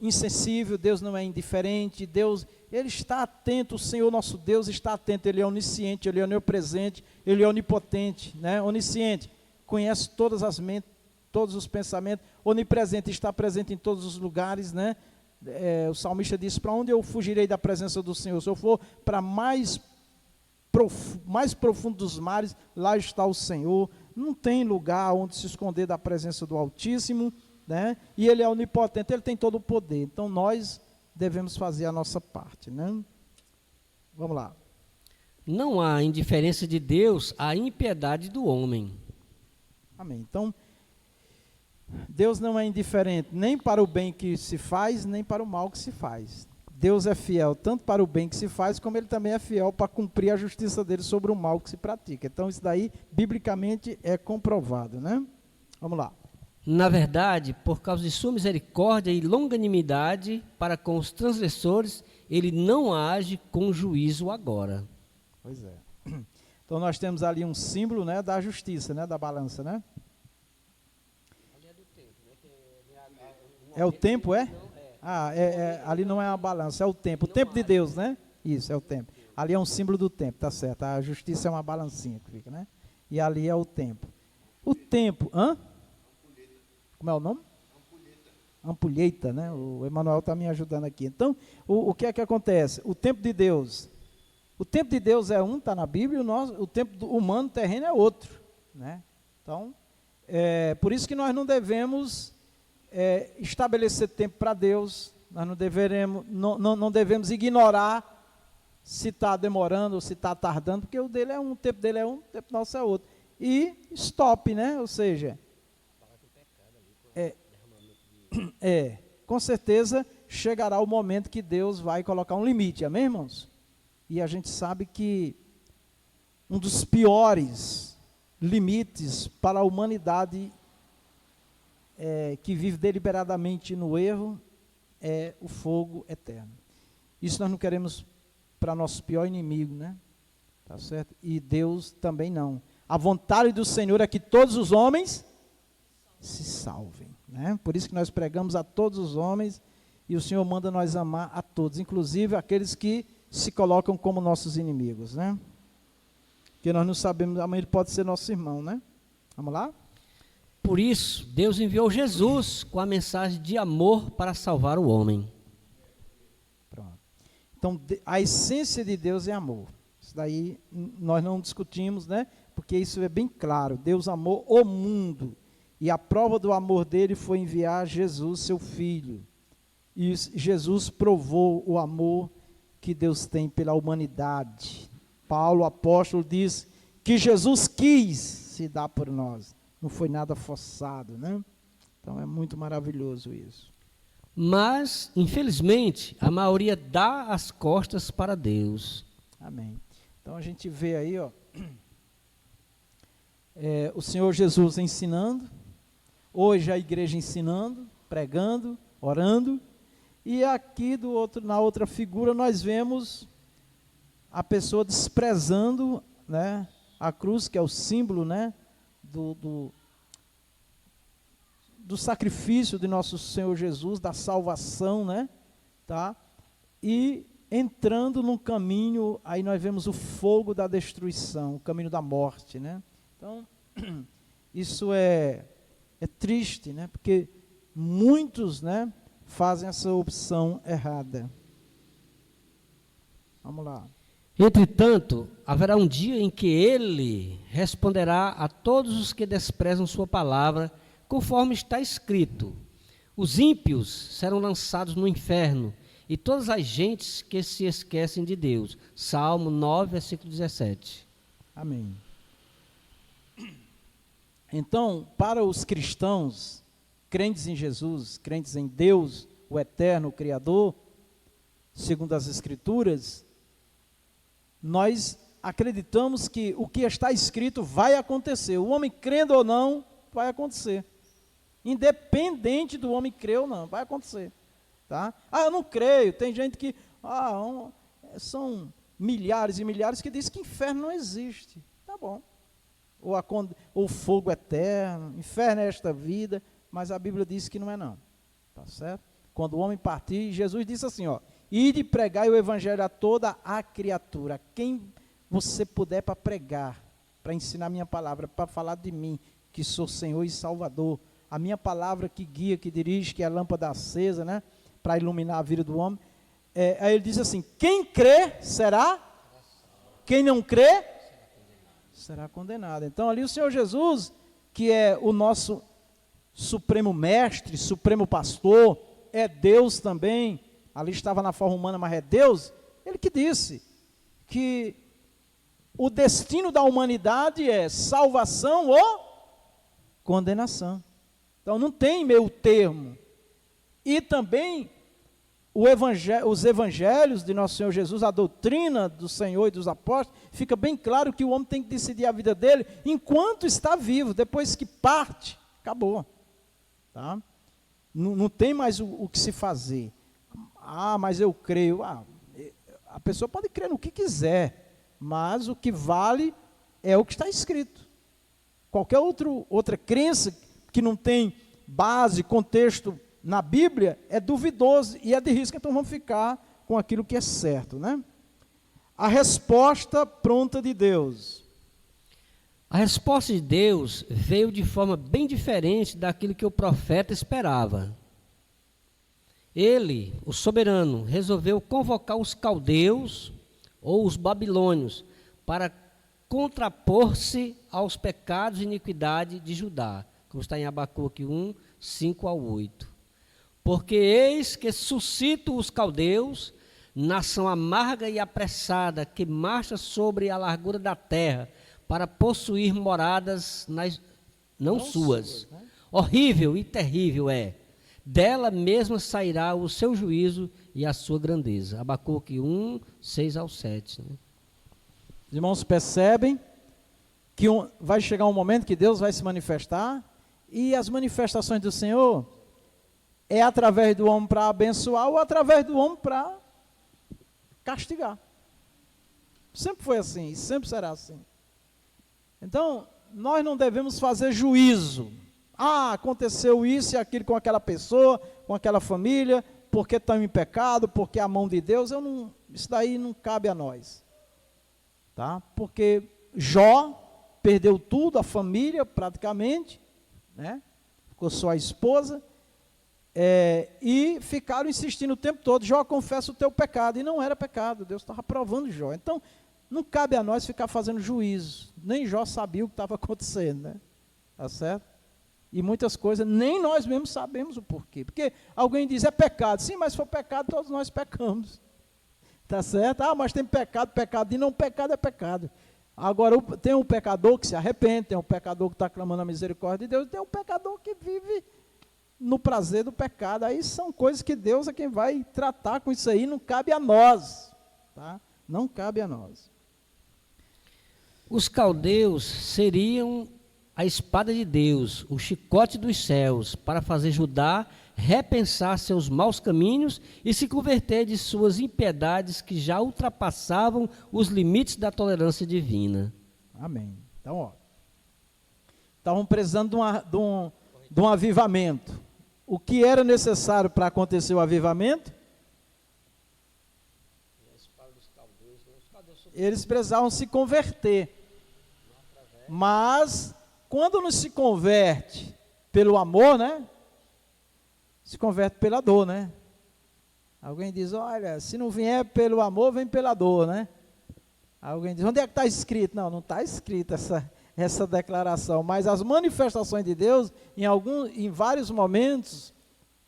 insensível, Deus não é indiferente, Deus, Ele está atento, o Senhor nosso Deus está atento, Ele é onisciente, Ele é onipresente, Ele é onipotente, né? Onisciente, conhece todas as mentes, todos os pensamentos, onipresente, está presente em todos os lugares, né? O salmista diz, para onde eu fugirei da presença do Senhor? Se eu for para mais profundo dos mares, lá está o Senhor. Não tem lugar onde se esconder da presença do Altíssimo, né? E Ele é onipotente, Ele tem todo o poder. Então nós devemos fazer a nossa parte, né? Vamos lá. Não há indiferença de Deus à impiedade do homem. Amém. Então, Deus não é indiferente nem para o bem que se faz, nem para o mal que se faz. Deus é fiel tanto para o bem que se faz, como Ele também é fiel para cumprir a justiça dele sobre o mal que se pratica. Então isso daí, biblicamente, é comprovado, né? Vamos lá. Na verdade, por causa de sua misericórdia e longanimidade para com os transgressores, Ele não age com juízo agora. Pois é. Então nós temos ali um símbolo, né, da justiça, né, da balança, né? É o tempo, é? Ali não é uma balança, é o tempo de Deus, né? Isso, é o tempo. Ali é um símbolo do tempo, tá certo. A justiça é uma balancinha que fica, né? E ali é o tempo. O tempo, Como é o nome? ampulheta, né? O Emanuel está me ajudando aqui. Então, o que é que acontece? O tempo de Deus é um, está na Bíblia, o tempo humano, terreno é outro, né? Então, por isso que nós não devemos estabelecer tempo para Deus, nós não devemos ignorar se está demorando ou se está tardando, porque o dele é um, o tempo dele é um, o tempo nosso é outro. E stop, né? Ou seja, com certeza chegará o momento que Deus vai colocar um limite, amém, irmãos? E a gente sabe que um dos piores limites para a humanidade que vive deliberadamente no erro é o fogo eterno. Isso nós não queremos para nosso pior inimigo, né? Tá certo? E Deus também não. A vontade do Senhor é que todos os homens se salvem, né? Por isso que nós pregamos a todos os homens e o Senhor manda nós amar a todos, inclusive aqueles que se colocam como nossos inimigos, né? Porque nós não sabemos, amanhã ele pode ser nosso irmão, né? Vamos lá? Por isso, Deus enviou Jesus com a mensagem de amor para salvar o homem. Pronto. Então, a essência de Deus é amor. Isso daí nós não discutimos, né? Porque isso é bem claro. Deus amou o mundo. E a prova do amor dele foi enviar Jesus, seu Filho. E Jesus provou o amor que Deus tem pela humanidade. Paulo, apóstolo, diz que Jesus quis se dar por nós. Não foi nada forçado, né? Então é muito maravilhoso isso. Mas, infelizmente, a maioria dá as costas para Deus. Amém. Então a gente vê aí, o Senhor Jesus ensinando, hoje a igreja ensinando, pregando, orando, e aqui na outra figura nós vemos a pessoa desprezando, né, a cruz, que é o símbolo, né, do sacrifício de nosso Senhor Jesus, da salvação, né, tá? E entrando num caminho, aí nós vemos o fogo da destruição, o caminho da morte, né? Então, isso é triste, né? Porque muitos, né, fazem essa opção errada. Vamos lá. Entretanto, haverá um dia em que ele responderá a todos os que desprezam sua palavra, conforme está escrito: os ímpios serão lançados no inferno, e todas as gentes que se esquecem de Deus. Salmo 9, versículo 17. Amém. Então, para os cristãos, crentes em Jesus, crentes em Deus, o eterno, o Criador, segundo as Escrituras, nós acreditamos que o que está escrito vai acontecer. O homem crendo ou não, vai acontecer. Independente do homem crer ou não, vai acontecer. Tá? Eu não creio. Tem gente que... são milhares e milhares que dizem que inferno não existe. Tá bom. Ou fogo eterno, inferno é esta vida, mas a Bíblia diz que não é não. Tá certo? Quando o homem partir, Jesus disse assim, ide pregai o evangelho a toda a criatura. Quem você puder para pregar, para ensinar a minha palavra, para falar de mim, que sou Senhor e Salvador, a minha palavra que guia, que dirige, que é a lâmpada acesa, né, para iluminar a vida do homem. Aí ele diz assim, quem crê será, quem não crê será condenado. Então ali o Senhor Jesus, que é o nosso supremo mestre, supremo pastor, é Deus também, ali estava na forma humana, mas é Deus, ele que disse que o destino da humanidade é salvação ou condenação. Então não tem meio termo. E também os evangelhos de nosso Senhor Jesus, a doutrina do Senhor e dos apóstolos, fica bem claro que o homem tem que decidir a vida dele enquanto está vivo. Depois que parte, acabou. Tá? Não tem mais o que se fazer. Mas eu creio. A pessoa pode crer no que quiser, mas o que vale é o que está escrito. Qualquer outra crença que não tem base, contexto na Bíblia, é duvidoso e é de risco, então vamos ficar com aquilo que é certo, né? A resposta pronta de Deus. A resposta de Deus veio de forma bem diferente daquilo que o profeta esperava. Ele, o soberano, resolveu convocar os caldeus ou os babilônios para contrapor-se aos pecados e iniquidade de Judá, como está em Abacuque 1, 5 ao 8. Porque eis que suscito os caldeus, nação amarga e apressada, que marcha sobre a largura da terra, para possuir moradas não suas. Né? Horrível e terrível é. Dela mesma sairá o seu juízo e a sua grandeza. Abacuque 1, 6 ao 7. Né? Os irmãos percebem que vai chegar um momento que Deus vai se manifestar, e as manifestações do Senhor é através do homem para abençoar ou através do homem para castigar. Sempre foi assim, e sempre será assim. Então, nós não devemos fazer juízo. Aconteceu isso e aquilo com aquela pessoa, com aquela família, porque estão em pecado, porque a mão de Deus, isso daí não cabe a nós. Tá? Porque Jó perdeu tudo, a família praticamente, né? Ficou só a esposa, e ficaram insistindo o tempo todo: Jó, confessa o teu pecado, e não era pecado, Deus estava provando Jó. Então, não cabe a nós ficar fazendo juízo, nem Jó sabia o que estava acontecendo, né? Tá certo? E muitas coisas, nem nós mesmos sabemos o porquê, porque alguém diz, é pecado, sim, mas se for pecado, todos nós pecamos, tá certo? Mas tem pecado, e não, pecado é pecado. Agora, tem um pecador que se arrepende, tem um pecador que está clamando a misericórdia de Deus, e tem um pecador que vive no prazer do pecado. Aí são coisas que Deus é quem vai tratar com isso aí, não cabe a nós, tá? Não cabe a nós. Os caldeus seriam a espada de Deus, o chicote dos céus, para fazer Judá repensar seus maus caminhos e se converter de suas impiedades que já ultrapassavam os limites da tolerância divina. Amém. Então, ó, estavam precisando de um avivamento. O que era necessário para acontecer o avivamento? Eles precisavam se converter. Mas, quando não se converte pelo amor, né? Se converte pela dor, né? Alguém diz, olha, se não vier pelo amor, vem pela dor, né? Alguém diz, onde é que está escrito? Não está escrito essa declaração, mas as manifestações de Deus, em vários momentos,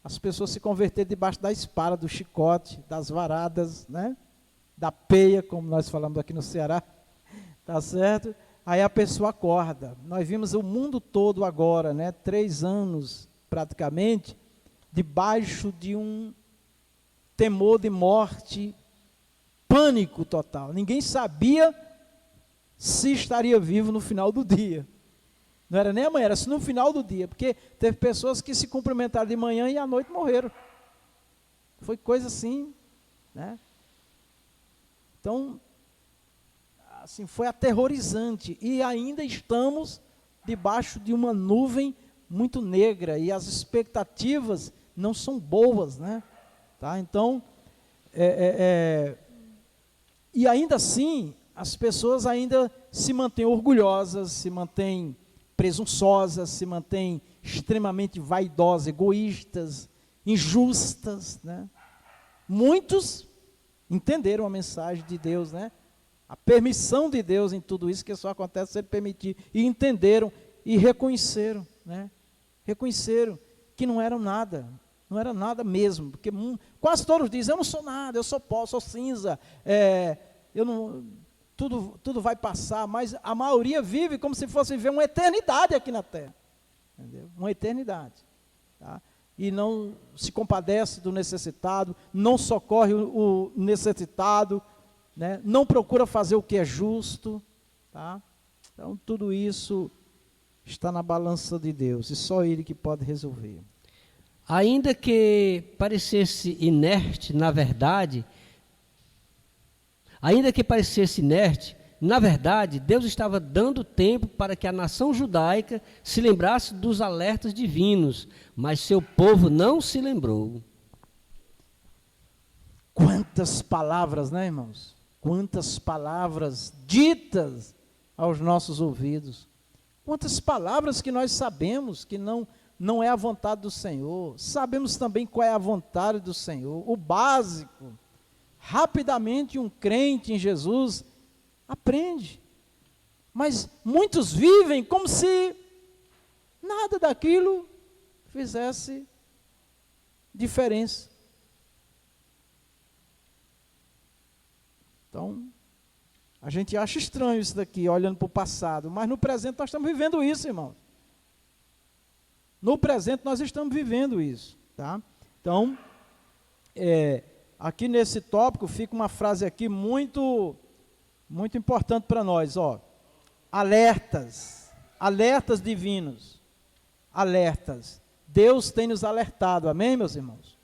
as pessoas se converteram debaixo da espada, do chicote, das varadas, né? Da peia, como nós falamos aqui no Ceará, tá certo? Aí a pessoa acorda. Nós vimos o mundo todo agora, né? 3 anos praticamente, debaixo de um temor de morte, pânico total. Ninguém sabia se estaria vivo no final do dia. Não era nem amanhã, era no final do dia, porque teve pessoas que se cumprimentaram de manhã e à noite morreram. Foi coisa assim, né? Então, assim, foi aterrorizante, e ainda estamos debaixo de uma nuvem muito negra, e as expectativas não são boas, né? Tá? Então, e ainda assim, as pessoas ainda se mantêm orgulhosas, se mantêm presunçosas, se mantêm extremamente vaidosas, egoístas, injustas, né? Muitos entenderam a mensagem de Deus, né? A permissão de Deus em tudo isso, que só acontece se Ele permitir, e entenderam e reconheceram, né? Reconheceram que não eram nada mesmo, porque quase todos dizem, eu não sou nada, eu sou pó, sou cinza, tudo vai passar, mas a maioria vive como se fosse viver uma eternidade aqui na terra, entendeu? Uma eternidade, tá? E não se compadece do necessitado, não socorre o necessitado, né? Não procura fazer o que é justo, tá? Então tudo isso está na balança de Deus, e só Ele que pode resolver. Ainda que parecesse inerte, na verdade, Deus estava dando tempo para que a nação judaica se lembrasse dos alertas divinos, mas seu povo não se lembrou. Quantas palavras, né, irmãos? Quantas palavras ditas aos nossos ouvidos. Quantas palavras que nós sabemos que não não é a vontade do Senhor. Sabemos também qual é a vontade do Senhor, o básico. Rapidamente um crente em Jesus aprende. Mas muitos vivem como se nada daquilo fizesse diferença. Então, a gente acha estranho isso daqui, olhando para o passado, mas no presente nós estamos vivendo isso, irmãos. No presente nós estamos vivendo isso, tá? Então, aqui nesse tópico fica uma frase aqui muito importante para nós, ó. Alertas divinos, alertas. Deus tem nos alertado, amém, meus irmãos?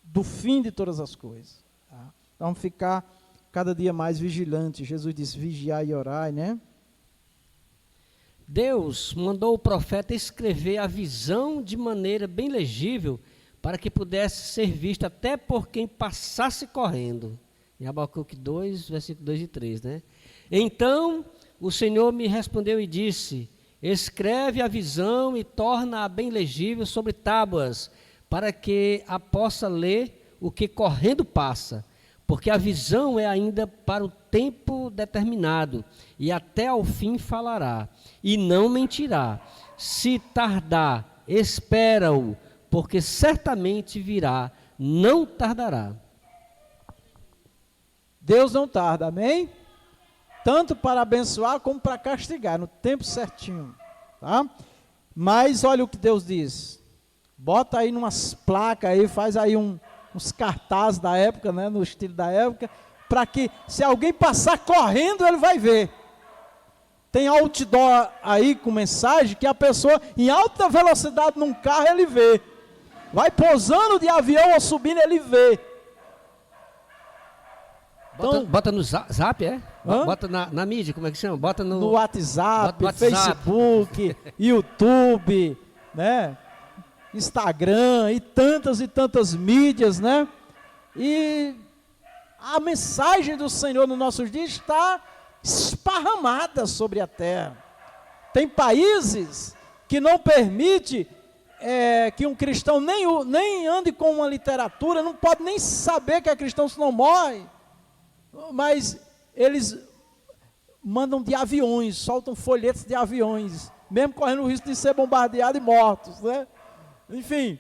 Do fim de todas as coisas. Tá? Então, ficar cada dia mais vigilante. Jesus disse, vigiai e orai, né? Deus mandou o profeta escrever a visão de maneira bem legível, para que pudesse ser vista até por quem passasse correndo. Em Abacuque 2, versículo 2 e 3, né? Então, o Senhor me respondeu e disse, escreve a visão e torna-a bem legível sobre tábuas, para que a possa ler o que correndo passa. Porque a visão é ainda para o tempo determinado, e até ao fim falará, e não mentirá. Se tardar, espera-o, porque certamente virá, não tardará. Deus não tarda, amém? Tanto para abençoar como para castigar, no tempo certinho, tá? Mas olha o que Deus diz. Bota aí umas placas aí, faz aí uns cartazes da época, né, no estilo da época, para que se alguém passar correndo, ele vai ver. Tem outdoor aí com mensagem que a pessoa em alta velocidade num carro ele vê. Vai pousando de avião ou subindo, ele vê. Então, bota no zap, é? Hã? Bota na mídia, como é que chama? Bota no WhatsApp, bota no WhatsApp. Facebook, YouTube, né? Instagram e tantas mídias, né? E a mensagem do Senhor nos nossos dias está esparramada sobre a terra. Tem países que não permite que um cristão nem ande com uma literatura, não pode nem saber que é cristão se não morre, mas eles mandam de aviões, soltam folhetos de aviões, mesmo correndo o risco de ser bombardeado e mortos, né? Enfim,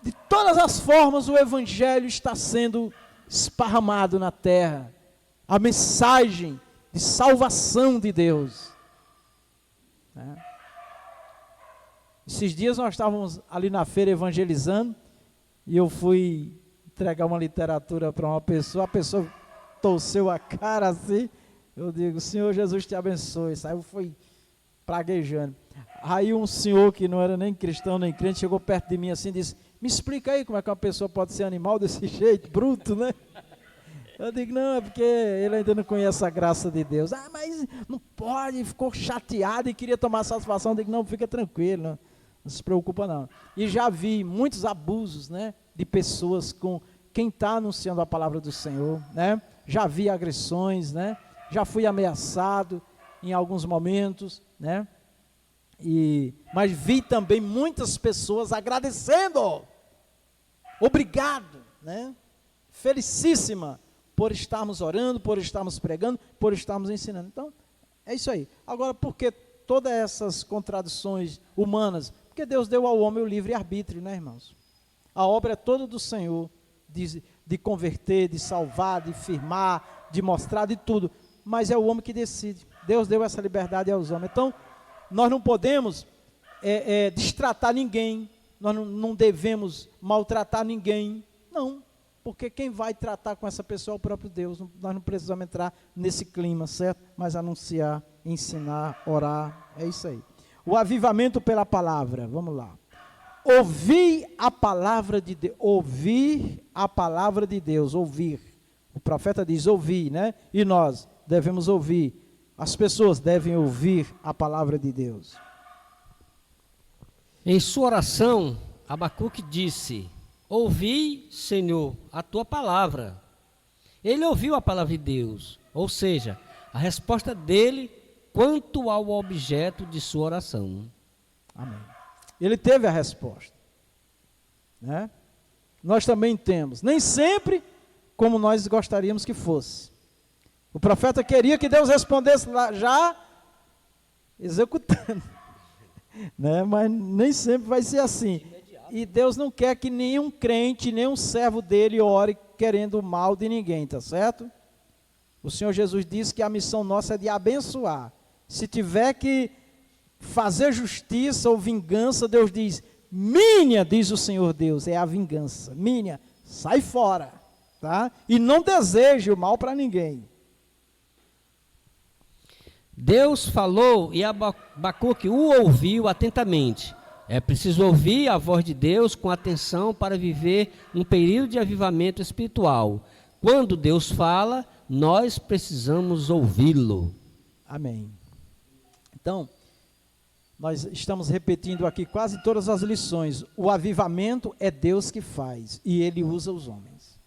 de todas as formas o evangelho está sendo esparramado na terra, a mensagem de salvação de Deus, né? Esses dias nós estávamos ali na feira evangelizando, e eu fui entregar uma literatura para uma pessoa, a pessoa torceu a cara assim, eu digo, Senhor Jesus te abençoe, saiu, foi praguejando. Aí um senhor que não era nem cristão nem crente, chegou perto de mim assim e disse, me explica aí como é que uma pessoa pode ser animal desse jeito, bruto, né? Eu digo, não, é porque ele ainda não conhece a graça de Deus. Ah, mas não pode, ficou chateado e queria tomar satisfação. Eu digo, não, fica tranquilo, não se preocupa não. E já vi muitos abusos, né, de pessoas com quem está anunciando a palavra do Senhor, né? Já vi agressões, né? Já fui ameaçado em alguns momentos, né? Mas vi também muitas pessoas agradecendo, obrigado, né? Felicíssima por estarmos orando, por estarmos pregando, por estarmos ensinando. Então, é isso aí. Agora, por que todas essas contradições humanas? Porque Deus deu ao homem o livre-arbítrio, né, irmãos? A obra é toda do Senhor, de converter, de salvar, de firmar, de mostrar, de tudo. Mas é o homem que decide. Deus deu essa liberdade aos homens. Então, nós não podemos destratar ninguém, nós não devemos maltratar ninguém, não. Porque quem vai tratar com essa pessoa é o próprio Deus. Nós não precisamos entrar nesse clima, certo? Mas anunciar, ensinar, orar, é isso aí. O avivamento pela palavra, vamos lá. Ouvir a palavra de Deus, ouvir a palavra de Deus, ouvir. O profeta diz ouvir, né? E nós devemos ouvir. As pessoas devem ouvir a palavra de Deus. Em sua oração, Abacuque disse, ouvi, Senhor, a tua palavra. Ele ouviu a palavra de Deus, ou seja, a resposta dele quanto ao objeto de sua oração. Amém. Ele teve a resposta, né? Nós também temos, nem sempre como nós gostaríamos que fosse. O profeta queria que Deus respondesse lá, já executando, né? Mas nem sempre vai ser assim. E Deus não quer que nenhum crente, nenhum servo dele ore querendo o mal de ninguém, tá certo? O Senhor Jesus disse que a missão nossa é de abençoar. Se tiver que fazer justiça ou vingança, Deus diz, minha, diz o Senhor Deus, é a vingança, minha, sai fora, tá? E não deseje o mal para ninguém. Deus falou e Abacuque o ouviu atentamente. É preciso ouvir a voz de Deus com atenção para viver um período de avivamento espiritual. Quando Deus fala, nós precisamos ouvi-lo. Amém. Então, nós estamos repetindo aqui quase todas as lições. O avivamento é Deus que faz e Ele usa os homens.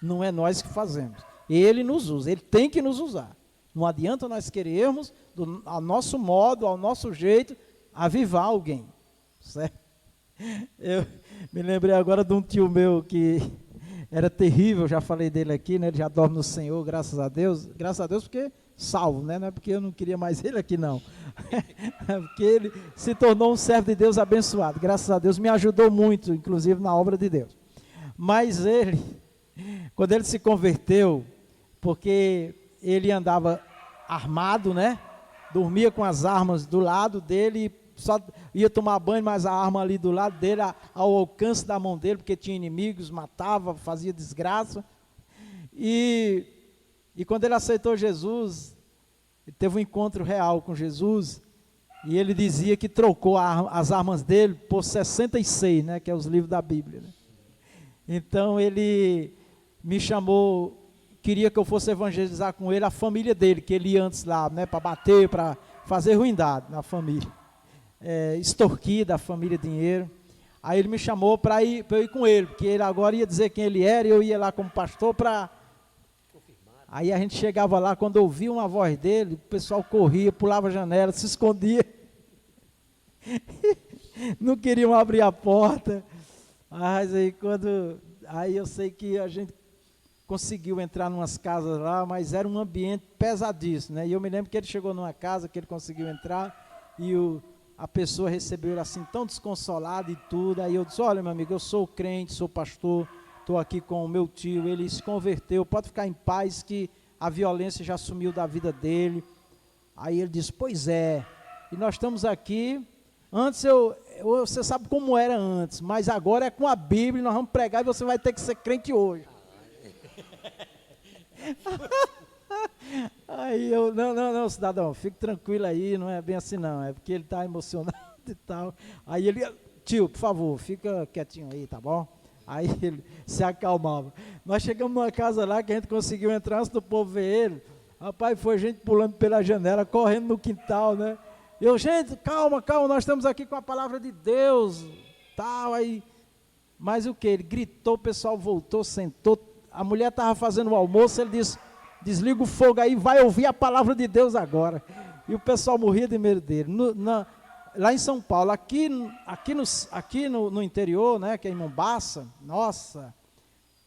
Não é nós que fazemos. Ele nos usa, Ele tem que nos usar. Não adianta nós querermos, ao nosso modo, ao nosso jeito, avivar alguém. Certo? Eu me lembrei agora de um tio meu que era terrível, já falei dele aqui, né? Ele já dorme no Senhor, graças a Deus porque salvo, né? Não é porque eu não queria mais ele aqui não, é porque ele se tornou um servo de Deus abençoado, graças a Deus, me ajudou muito, inclusive na obra de Deus. Mas ele, quando ele se converteu, porque ele andava armado, né? Dormia com as armas do lado dele, só ia tomar banho, mas a arma ali do lado dele, ao alcance da mão dele, porque tinha inimigos, matava, fazia desgraça. E quando ele aceitou Jesus, ele teve um encontro real com Jesus, e ele dizia que trocou as armas dele por 66, né, que é os livros da Bíblia. Né? Então ele me chamou, queria que eu fosse evangelizar com ele a família dele, que ele ia antes lá, né, para bater, para fazer ruindade na família. Extorquir da família dinheiro. Aí ele me chamou para eu ir com ele, porque ele agora ia dizer quem ele era, e eu ia lá como pastor para... Aí a gente chegava lá, quando ouvia uma voz dele, o pessoal corria, pulava a janela, se escondia. Não queriam abrir a porta. Mas aí eu sei que a gente conseguiu entrar em umas casas lá, mas era um ambiente pesadíssimo, né? E eu me lembro que ele chegou numa casa que ele conseguiu entrar e a pessoa recebeu ele assim tão desconsolado e tudo. Aí eu disse, olha meu amigo, eu sou crente, sou pastor, estou aqui com o meu tio, ele se converteu, pode ficar em paz que a violência já sumiu da vida dele. Aí ele disse, pois é, e nós estamos aqui, antes você sabe como era antes, mas agora é com a Bíblia, nós vamos pregar e você vai ter que ser crente hoje. Aí eu, não, cidadão, fique tranquilo aí, não é bem assim não, é porque ele está emocionado e tal. Aí ele, tio, por favor, fica quietinho aí, tá bom? Aí ele se acalmava. Nós chegamos numa casa lá que a gente conseguiu entrar antes do povo ver ele. Rapaz, foi gente pulando pela janela, correndo no quintal, né? Eu, gente, calma, nós estamos aqui com a palavra de Deus, tal, aí. Mas o que? Ele gritou, o pessoal voltou, sentou, a mulher estava fazendo o almoço, ele disse, desliga o fogo aí, vai ouvir a palavra de Deus agora. E o pessoal morria de medo dele. Lá em São Paulo, aqui no interior, né, que é em Mombaça, nossa,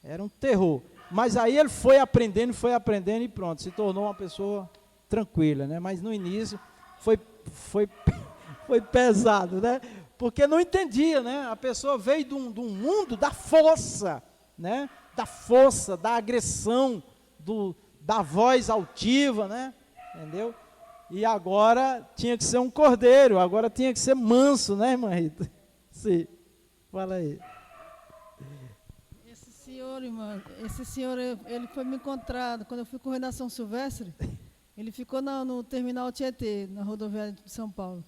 era um terror. Mas aí ele foi aprendendo e pronto, se tornou uma pessoa tranquila, né? Mas no início foi pesado, né? Porque não entendia, né? A pessoa veio de um mundo da força, né? Da força, da agressão, da voz altiva, né? Entendeu? E agora tinha que ser um cordeiro, agora tinha que ser manso, né, irmã Rita? Sim, fala aí. Esse senhor, ele foi me encontrar, quando eu fui correr na São Silvestre, ele ficou no terminal Tietê, na rodoviária de São Paulo.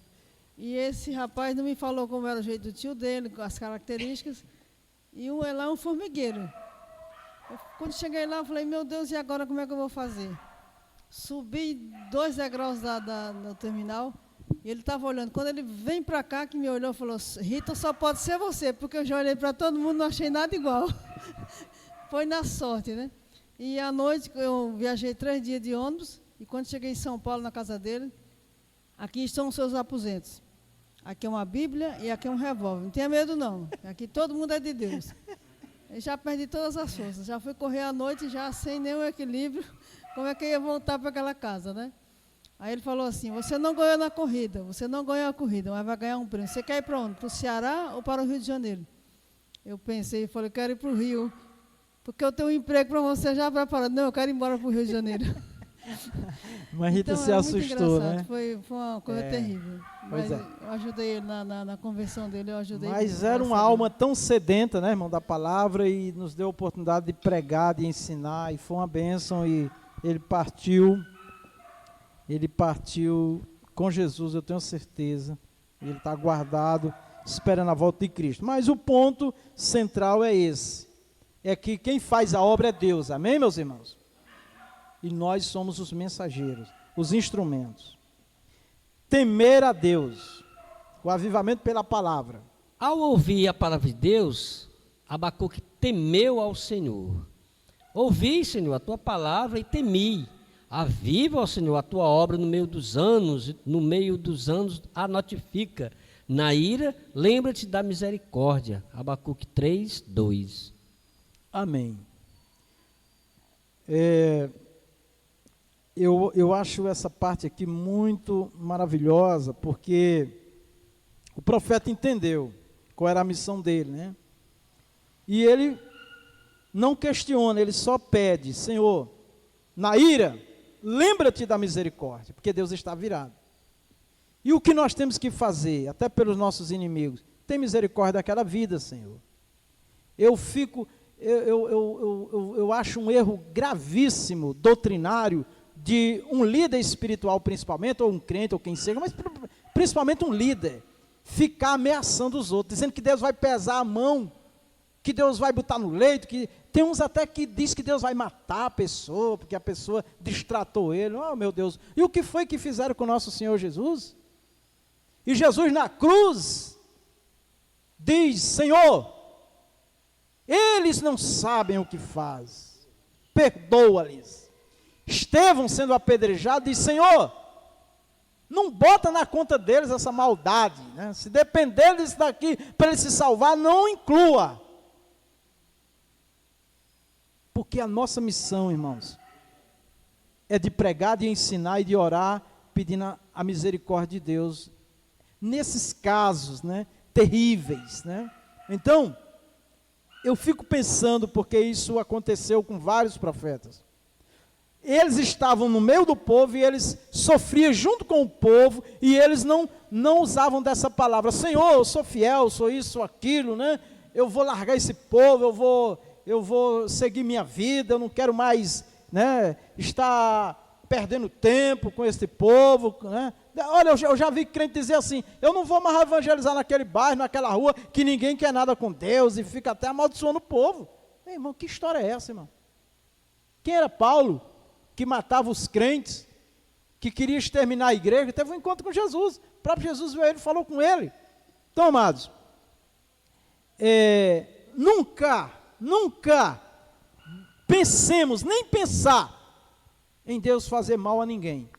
E esse rapaz não me falou como era o jeito do tio dele, as características, e lá é um formigueiro. Quando cheguei lá, eu falei, meu Deus, e agora como é que eu vou fazer? Subi 2 degraus do terminal, e ele estava olhando. Quando ele vem para cá, que me olhou, falou, Rita, só pode ser você, porque eu já olhei para todo mundo, não achei nada igual. Foi na sorte, né? E à noite, eu viajei 3 dias de ônibus, e quando cheguei em São Paulo, na casa dele, aqui estão os seus aposentos. aqui é uma Bíblia e aqui é um revólver. Não tenha medo, não. Aqui todo mundo é de Deus. Eu já perdi todas as forças. Já fui correr à noite, já sem nenhum equilíbrio. Como é que eu ia voltar para aquela casa, né? Aí ele falou assim, você não ganhou na corrida, você não ganhou a corrida, mas vai ganhar um prêmio. Você quer ir para onde? Para o Ceará ou para o Rio de Janeiro? Eu pensei e falei, quero ir para o Rio, porque eu tenho um emprego para você já preparado. Não, eu quero ir embora para o Rio de Janeiro. Mas Rita Então, se é muito assustou, engraçado, né? Foi uma coisa terrível. Pois Mas é. eu ajudei ele na conversão dele, eu ajudei ele. Mas era uma graças a alma tão sedenta, né, irmão, da palavra, e nos deu a oportunidade de pregar, de ensinar, e foi uma bênção, e ele partiu com Jesus, eu tenho certeza. Ele está guardado, esperando a volta de Cristo. Mas o ponto central é esse, é que quem faz a obra é Deus, amém, meus irmãos? E nós somos os mensageiros, os instrumentos. Temer a Deus, o avivamento pela palavra. Ao ouvir a palavra de Deus, Abacuque temeu ao Senhor. Ouvi, Senhor, a tua palavra e temi. Aviva, ó Senhor, a tua obra no meio dos anos a notifica. Na ira, lembra-te da misericórdia. Abacuque 3, 2. Amém. Eu acho essa parte aqui muito maravilhosa, porque o profeta entendeu qual era a missão dele, né? E ele não questiona, ele só pede, Senhor, na ira, lembra-te da misericórdia, porque Deus está virado. E o que nós temos que fazer, até pelos nossos inimigos? Tem misericórdia daquela vida, Senhor. Eu acho um erro gravíssimo, doutrinário, de um líder espiritual principalmente, ou um crente, ou quem seja, mas principalmente um líder, ficar ameaçando os outros, dizendo que Deus vai pesar a mão, que Deus vai botar no leito, que tem uns até que diz que Deus vai matar a pessoa, porque a pessoa distratou ele. Oh, meu Deus, e o que foi que fizeram com o nosso Senhor Jesus? E Jesus na cruz diz, Senhor, eles não sabem o que faz, perdoa-lhes. Estevão sendo apedrejado diz, Senhor, não bota na conta deles essa maldade, né? Se depender disso daqui para ele se salvar, não inclua. Porque a nossa missão, irmãos, é de pregar, de ensinar e de orar, pedindo a misericórdia de Deus, nesses casos, né, terríveis, né? Então, eu fico pensando, porque isso aconteceu com vários profetas. Eles estavam no meio do povo e eles sofriam junto com o povo, e eles não usavam dessa palavra, Senhor, eu sou fiel, sou isso, sou aquilo, né? Eu vou largar esse povo, eu vou seguir minha vida, eu não quero mais, né, estar perdendo tempo com esse povo, né? Olha, eu já vi crente dizer assim, eu não vou mais evangelizar naquele bairro, naquela rua, que ninguém quer nada com Deus, e fica até amaldiçoando o povo. Ei, irmão, que história é essa, irmão? Quem era Paulo, que matava os crentes, que queria exterminar a igreja? Teve um encontro com Jesus, o próprio Jesus veio, ele falou com ele. Então, amados, nunca pensemos, nem pensar em Deus fazer mal a ninguém.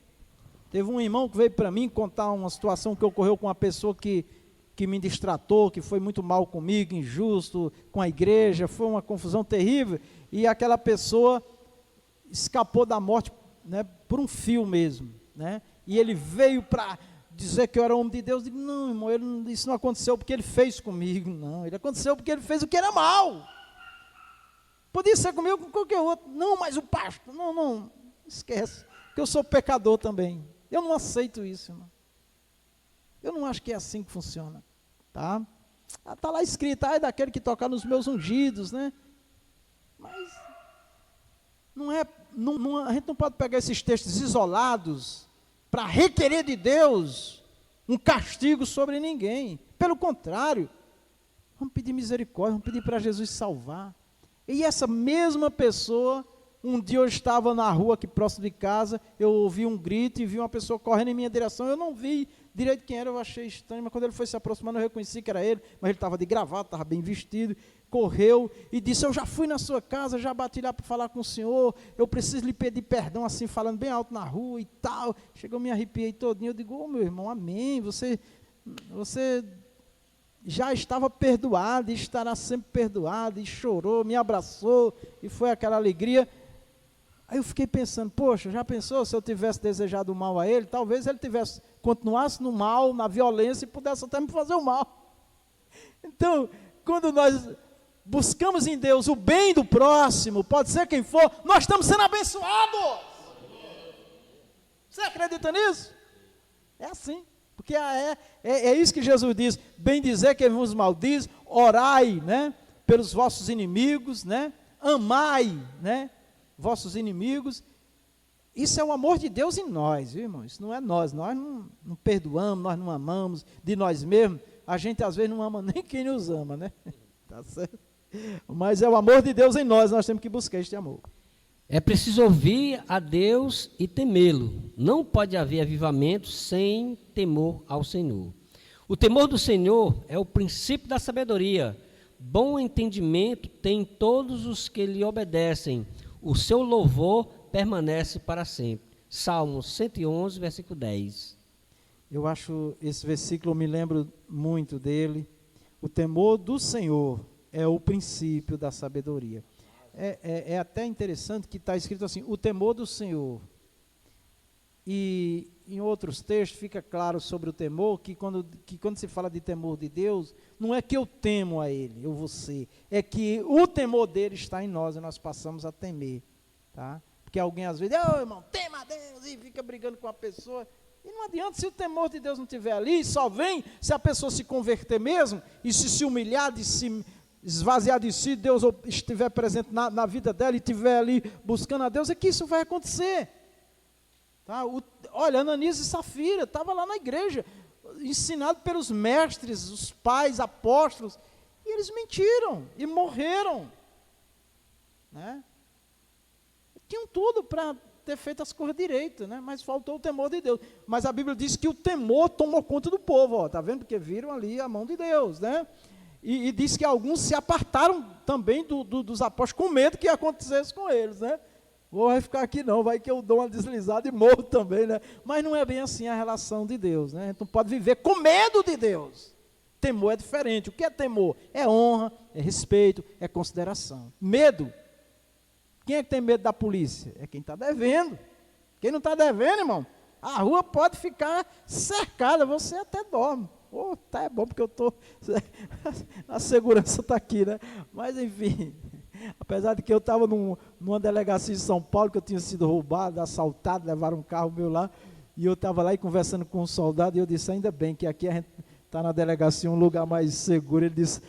Teve um irmão que veio para mim contar uma situação que ocorreu com uma pessoa que me distratou, que foi muito mal comigo, injusto, com a igreja, foi uma confusão terrível, e aquela pessoa escapou da morte, né, por um fio mesmo, né? E ele veio para dizer que eu era homem de Deus. Eu digo, não, irmão, isso não aconteceu porque ele fez comigo, não, ele aconteceu porque ele fez o que era mal. Podia ser comigo com qualquer outro. Não, mas o pastor, não, esquece, que eu sou pecador também. Eu não aceito isso, irmão. Eu não acho que é assim que funciona, tá? Está lá escrito, é daquele que tocar nos meus ungidos, né? Mas a gente não pode pegar esses textos isolados para requerer de Deus um castigo sobre ninguém. Pelo contrário, vamos pedir misericórdia, vamos pedir para Jesus salvar. E essa mesma pessoa, um dia eu estava na rua aqui próximo de casa, eu ouvi um grito e vi uma pessoa correndo em minha direção, eu não vi direito quem era, eu achei estranho, mas quando ele foi se aproximando eu reconheci que era ele, mas ele estava de gravata, estava bem vestido, correu e disse, eu já fui na sua casa, já bati lá para falar com o senhor, eu preciso lhe pedir perdão, assim, falando bem alto na rua e tal. Chegou, me arrepiei todinho, eu digo, meu irmão, amém, você Você já estava perdoado, e estará sempre perdoado, e chorou, me abraçou, e foi aquela alegria. Aí eu fiquei pensando, poxa, já pensou se eu tivesse desejado o mal a ele? Talvez ele continuasse no mal, na violência, e pudesse até me fazer o mal. Então, quando nós buscamos em Deus o bem do próximo, pode ser quem for, nós estamos sendo abençoados. Você acredita nisso? É assim, porque é isso que Jesus diz: bem dizer quem vos maldiz, orai, né, pelos vossos inimigos, né, amai, né, vossos inimigos. Isso é o amor de Deus em nós, viu, irmão? Isso não é nós não perdoamos, nós não amamos de nós mesmos. A gente às vezes não ama nem quem nos ama, né? Tá certo? Mas é o amor de Deus em nós temos que buscar este amor. É preciso ouvir a Deus e temê-lo. Não pode haver avivamento sem temor ao Senhor. O temor do Senhor é o princípio da sabedoria. Bom entendimento tem todos os que lhe obedecem. O seu louvor permanece para sempre. Salmos 111, versículo 10. Eu acho esse versículo, eu me lembro muito dele. O temor do Senhor é o princípio da sabedoria. É até interessante que está escrito assim, o temor do Senhor. E em outros textos fica claro sobre o temor, que quando se fala de temor de Deus, não é que eu temo a Ele, ou você, é que o temor dele está em nós e nós passamos a temer. Tá? Porque alguém às vezes, irmão, tema a Deus, e fica brigando com a pessoa. E não adianta, se o temor de Deus não estiver ali, só vem se a pessoa se converter mesmo, e se humilhar, de se esvaziar de si, Deus estiver presente na vida dela e estiver ali buscando a Deus, é que isso vai acontecer. Tá? Olha, Ananias e Safira, estava lá na igreja, ensinado pelos mestres, os pais, apóstolos, e eles mentiram e morreram. Né? Tinham tudo para ter feito as coisas direito, né? Mas faltou o temor de Deus. Mas a Bíblia diz que o temor tomou conta do povo, está vendo? Porque viram ali a mão de Deus, né? E diz que alguns se apartaram também dos apóstolos com medo que acontecesse com eles, né? Vou ficar aqui não, vai que eu dou uma deslizada e morro também, né? Mas não é bem assim a relação de Deus, né? A gente não pode viver com medo de Deus. Temor é diferente. O que é temor? É honra, é respeito, é consideração. Medo. Quem é que tem medo da polícia? É quem está devendo. Quem não está devendo, irmão, a rua pode ficar cercada, você até dorme. Tá, é bom porque eu estou... a segurança está aqui, né? Mas, enfim, apesar de que eu estava numa delegacia em São Paulo, que eu tinha sido roubado, assaltado, levaram um carro meu lá, e eu estava lá e conversando com um soldado, e eu disse, ainda bem que aqui a gente está na delegacia, um lugar mais seguro. Ele disse,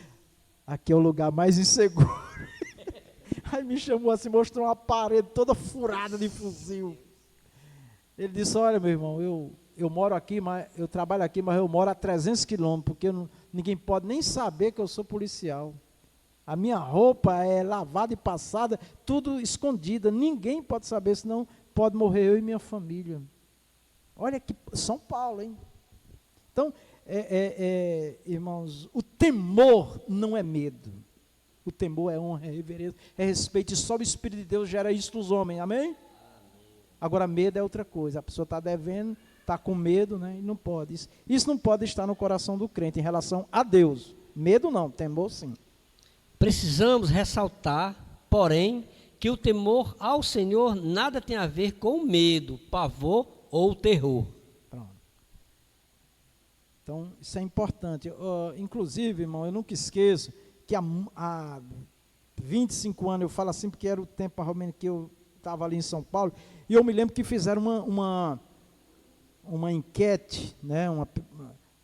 aqui é o lugar mais inseguro. Aí me chamou assim, mostrou uma parede toda furada de fuzil. Ele disse, olha, meu irmão, eu moro aqui, eu trabalho aqui, mas eu moro a 300 quilômetros, porque ninguém pode nem saber que eu sou policial. A minha roupa é lavada e passada, tudo escondida, ninguém pode saber, senão pode morrer eu e minha família. Olha que São Paulo, hein? Então, irmãos, o temor não é medo. O temor é honra, é reverência, é respeito, e só o Espírito de Deus gera isso nos homens, amém? Agora, medo é outra coisa, a pessoa está devendo, está com medo, né? E não pode. Isso não pode estar no coração do crente em relação a Deus. Medo não, temor sim. Precisamos ressaltar, porém, que o temor ao Senhor nada tem a ver com medo, pavor ou terror. Pronto. Então, isso é importante. Inclusive, irmão, eu nunca esqueço que há 25 anos, eu falo assim porque era o tempo realmente que eu estava ali em São Paulo, e eu me lembro que fizeram uma enquete, né,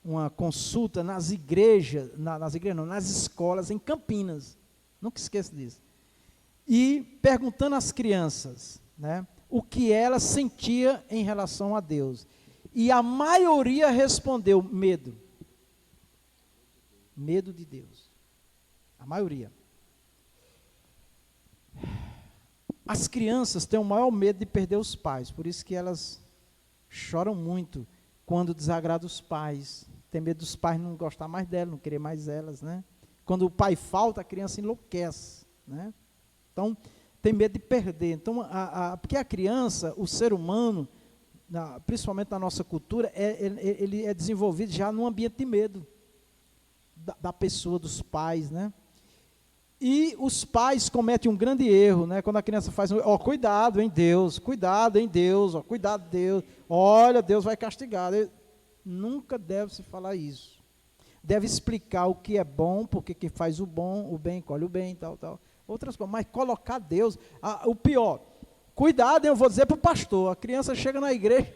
uma consulta nas igrejas, nas escolas em Campinas, nunca esqueço disso, e perguntando às crianças, né, o que elas sentiam em relação a Deus, e a maioria respondeu medo de Deus, a maioria. As crianças têm o maior medo de perder os pais, por isso que elas choram muito quando desagrada os pais, tem medo dos pais não gostar mais delas, não querer mais elas, né? Quando o pai falta, a criança enlouquece, né? Então, tem medo de perder. Então, porque a criança, o ser humano, principalmente na nossa cultura, ele é desenvolvido já num ambiente de medo da pessoa, dos pais, né? E os pais cometem um grande erro, né? Quando a criança faz, cuidado em Deus, cuidado Deus, olha, Deus vai castigar. Nunca deve se falar isso. Deve explicar o que é bom, porque quem faz o bem colhe o bem, tal. Outras coisas, mas colocar Deus, o pior, cuidado, eu vou dizer para o pastor, a criança chega na igreja,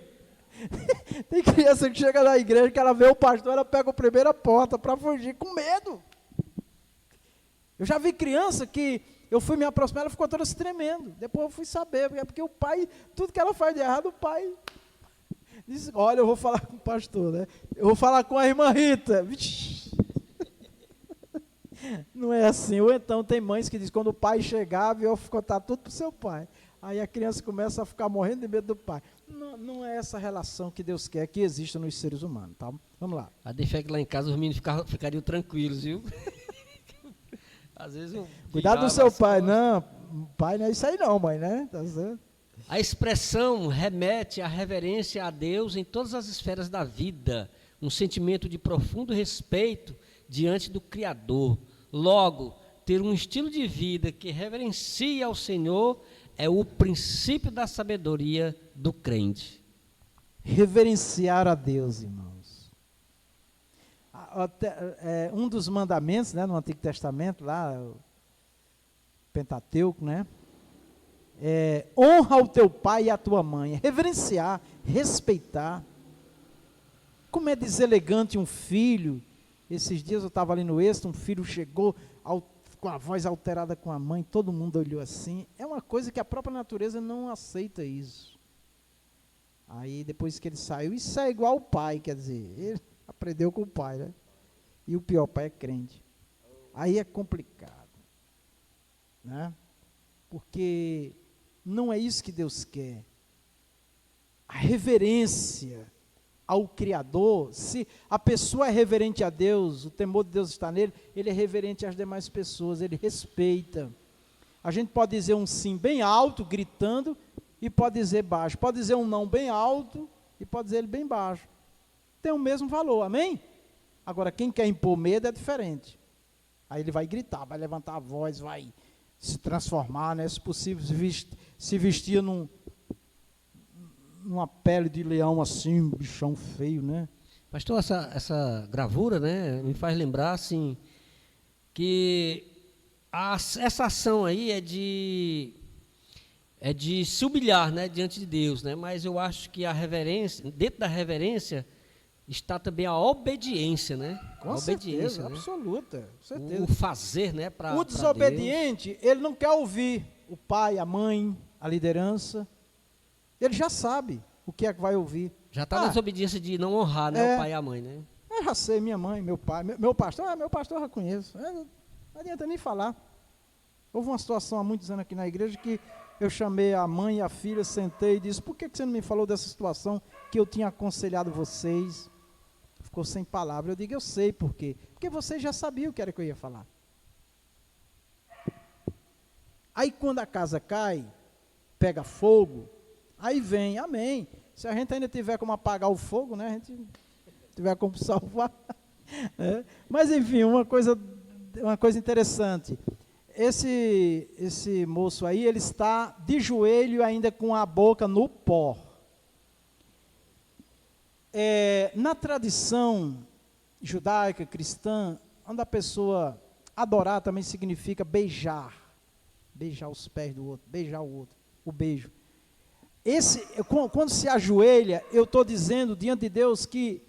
tem criança que chega na igreja, que ela vê o pastor, ela pega a primeira porta para fugir, com medo. Eu já vi criança que eu fui me aproximar, ela ficou toda se tremendo. Depois eu fui saber, porque o pai, tudo que ela faz de errado, o pai disse, olha, eu vou falar com o pastor, né? Eu vou falar com a irmã Rita. Não é assim. Ou então tem mães que dizem, quando o pai chegava, eu vou contar tudo para o seu pai. Aí a criança começa a ficar morrendo de medo do pai. Não é essa relação que Deus quer que exista nos seres humanos, tá? Vamos lá. A deixar que lá em casa os meninos ficariam tranquilos, viu? Às vezes cuidado do seu pai, não, pai não é isso aí não, mãe, né? Tá certo? A expressão remete à reverência a Deus em todas as esferas da vida, um sentimento de profundo respeito diante do Criador. Logo, ter um estilo de vida que reverencia ao Senhor é o princípio da sabedoria do crente. Reverenciar a Deus, irmãos. Um dos mandamentos, né, no Antigo Testamento, lá, o Pentateuco, né? Honra o teu pai e a tua mãe. Reverenciar, respeitar. Como é deselegante um filho. Esses dias eu estava ali no Êxito, um filho chegou com a voz alterada com a mãe, todo mundo olhou assim. É uma coisa que a própria natureza não aceita isso. Aí depois que ele saiu, isso é igual ao pai, quer dizer, ele aprendeu com o pai, né? E o pior, pai é crente. Aí é complicado, né? Porque não é isso que Deus quer. A reverência ao Criador, se a pessoa é reverente a Deus, o temor de Deus está nele, ele é reverente às demais pessoas, ele respeita. A gente pode dizer um sim bem alto, gritando, e pode dizer baixo. Pode dizer um não bem alto, e pode dizer ele bem baixo. Tem o mesmo valor, amém? Agora, quem quer impor medo é diferente. Aí ele vai gritar, vai levantar a voz, vai se transformar, né? Se possível, se vestir numa pele de leão assim, um bichão feio, né? Pastor, essa gravura, né, me faz lembrar, assim, que essa ação aí é de se humilhar, né, diante de Deus, né? Mas eu acho que a reverência, dentro da reverência, está também a obediência, né? Com obediência, certeza, né? absoluta, certeza. O fazer, né, para o desobediente, ele não quer ouvir o pai, a mãe, a liderança. Ele já sabe o que é que vai ouvir. Já está na desobediência de não honrar, né, o pai e a mãe, né? Eu já sei, minha mãe, meu pai, meu pastor eu já conheço. Não adianta nem falar. Houve uma situação há muitos anos aqui na igreja que eu chamei a mãe e a filha, sentei e disse, por que você não me falou dessa situação que eu tinha aconselhado vocês? Ficou sem palavra. Eu digo, eu sei por quê. Porque vocês já sabiam o que era que eu ia falar. Aí quando a casa cai, pega fogo, aí vem, amém. Se a gente ainda tiver como apagar o fogo, né, a gente tiver como salvar. Mas enfim, uma coisa interessante. Esse moço aí, ele está de joelho ainda com a boca no pó. Na tradição judaica, cristã, onde a pessoa adorar também significa beijar os pés do outro, beijar o outro, o beijo. Quando se ajoelha, eu estou dizendo diante de Deus que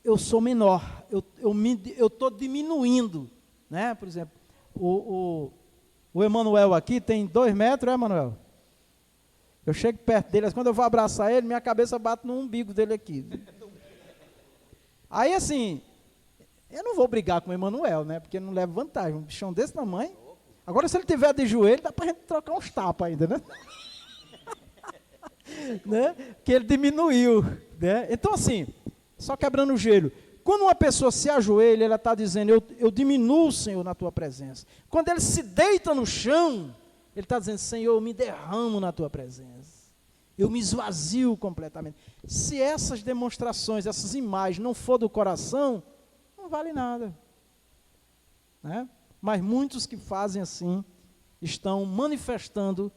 eu sou menor, eu estou diminuindo, né? Por exemplo, o Emanuel aqui tem 2 metros, Emanuel? Eu chego perto dele, quando eu vou abraçar ele, minha cabeça bate no umbigo dele aqui. Aí assim, eu não vou brigar com o Emanuel, né? Porque não leva vantagem, um bichão desse tamanho. Agora se ele tiver de joelho, dá para a gente trocar uns tapas ainda, né? Né? Que ele diminuiu, né? Então assim, só quebrando o gelo. Quando uma pessoa se ajoelha, ela está dizendo, eu diminuo, Senhor, na tua presença. Quando ele se deita no chão, ele está dizendo, Senhor, eu me derramo na tua presença. Eu me esvazio completamente. Se essas demonstrações, essas imagens não for do coração, não vale nada. Né? Mas muitos que fazem assim, estão manifestando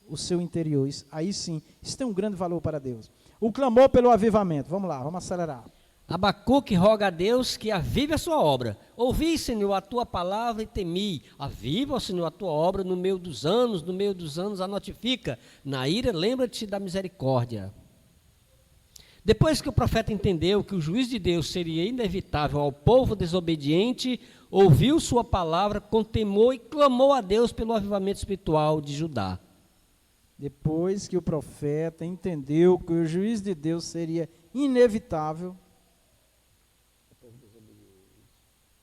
o seu interior. Aí sim, isso tem um grande valor para Deus. O clamor pelo avivamento. Vamos lá, vamos acelerar. Abacuque roga a Deus que avive a sua obra. Ouvi, Senhor, a tua palavra e temi. Aviva, ó Senhor, a tua obra no meio dos anos a notifica. Na ira, lembra-te da misericórdia. Depois que o profeta entendeu que o juízo de Deus seria inevitável ao povo desobediente, ouviu sua palavra com temor e clamou a Deus pelo avivamento espiritual de Judá. Depois que o profeta entendeu que o juízo de Deus seria inevitável,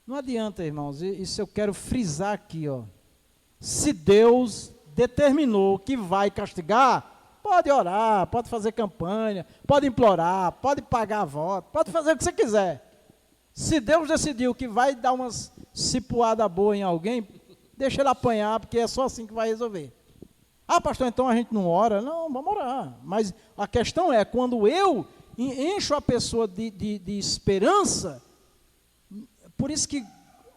não adianta, irmãos, isso eu quero frisar aqui, ó. Se Deus determinou que vai castigar, pode orar, pode fazer campanha, pode implorar, pode pagar voto, pode fazer o que você quiser. Se Deus decidiu que vai dar umas cipuada boa em alguém, deixa ele apanhar, porque é só assim que vai resolver. Ah, pastor, então a gente não ora? Não, vamos orar. Mas a questão é, quando eu encho a pessoa de esperança, por isso que,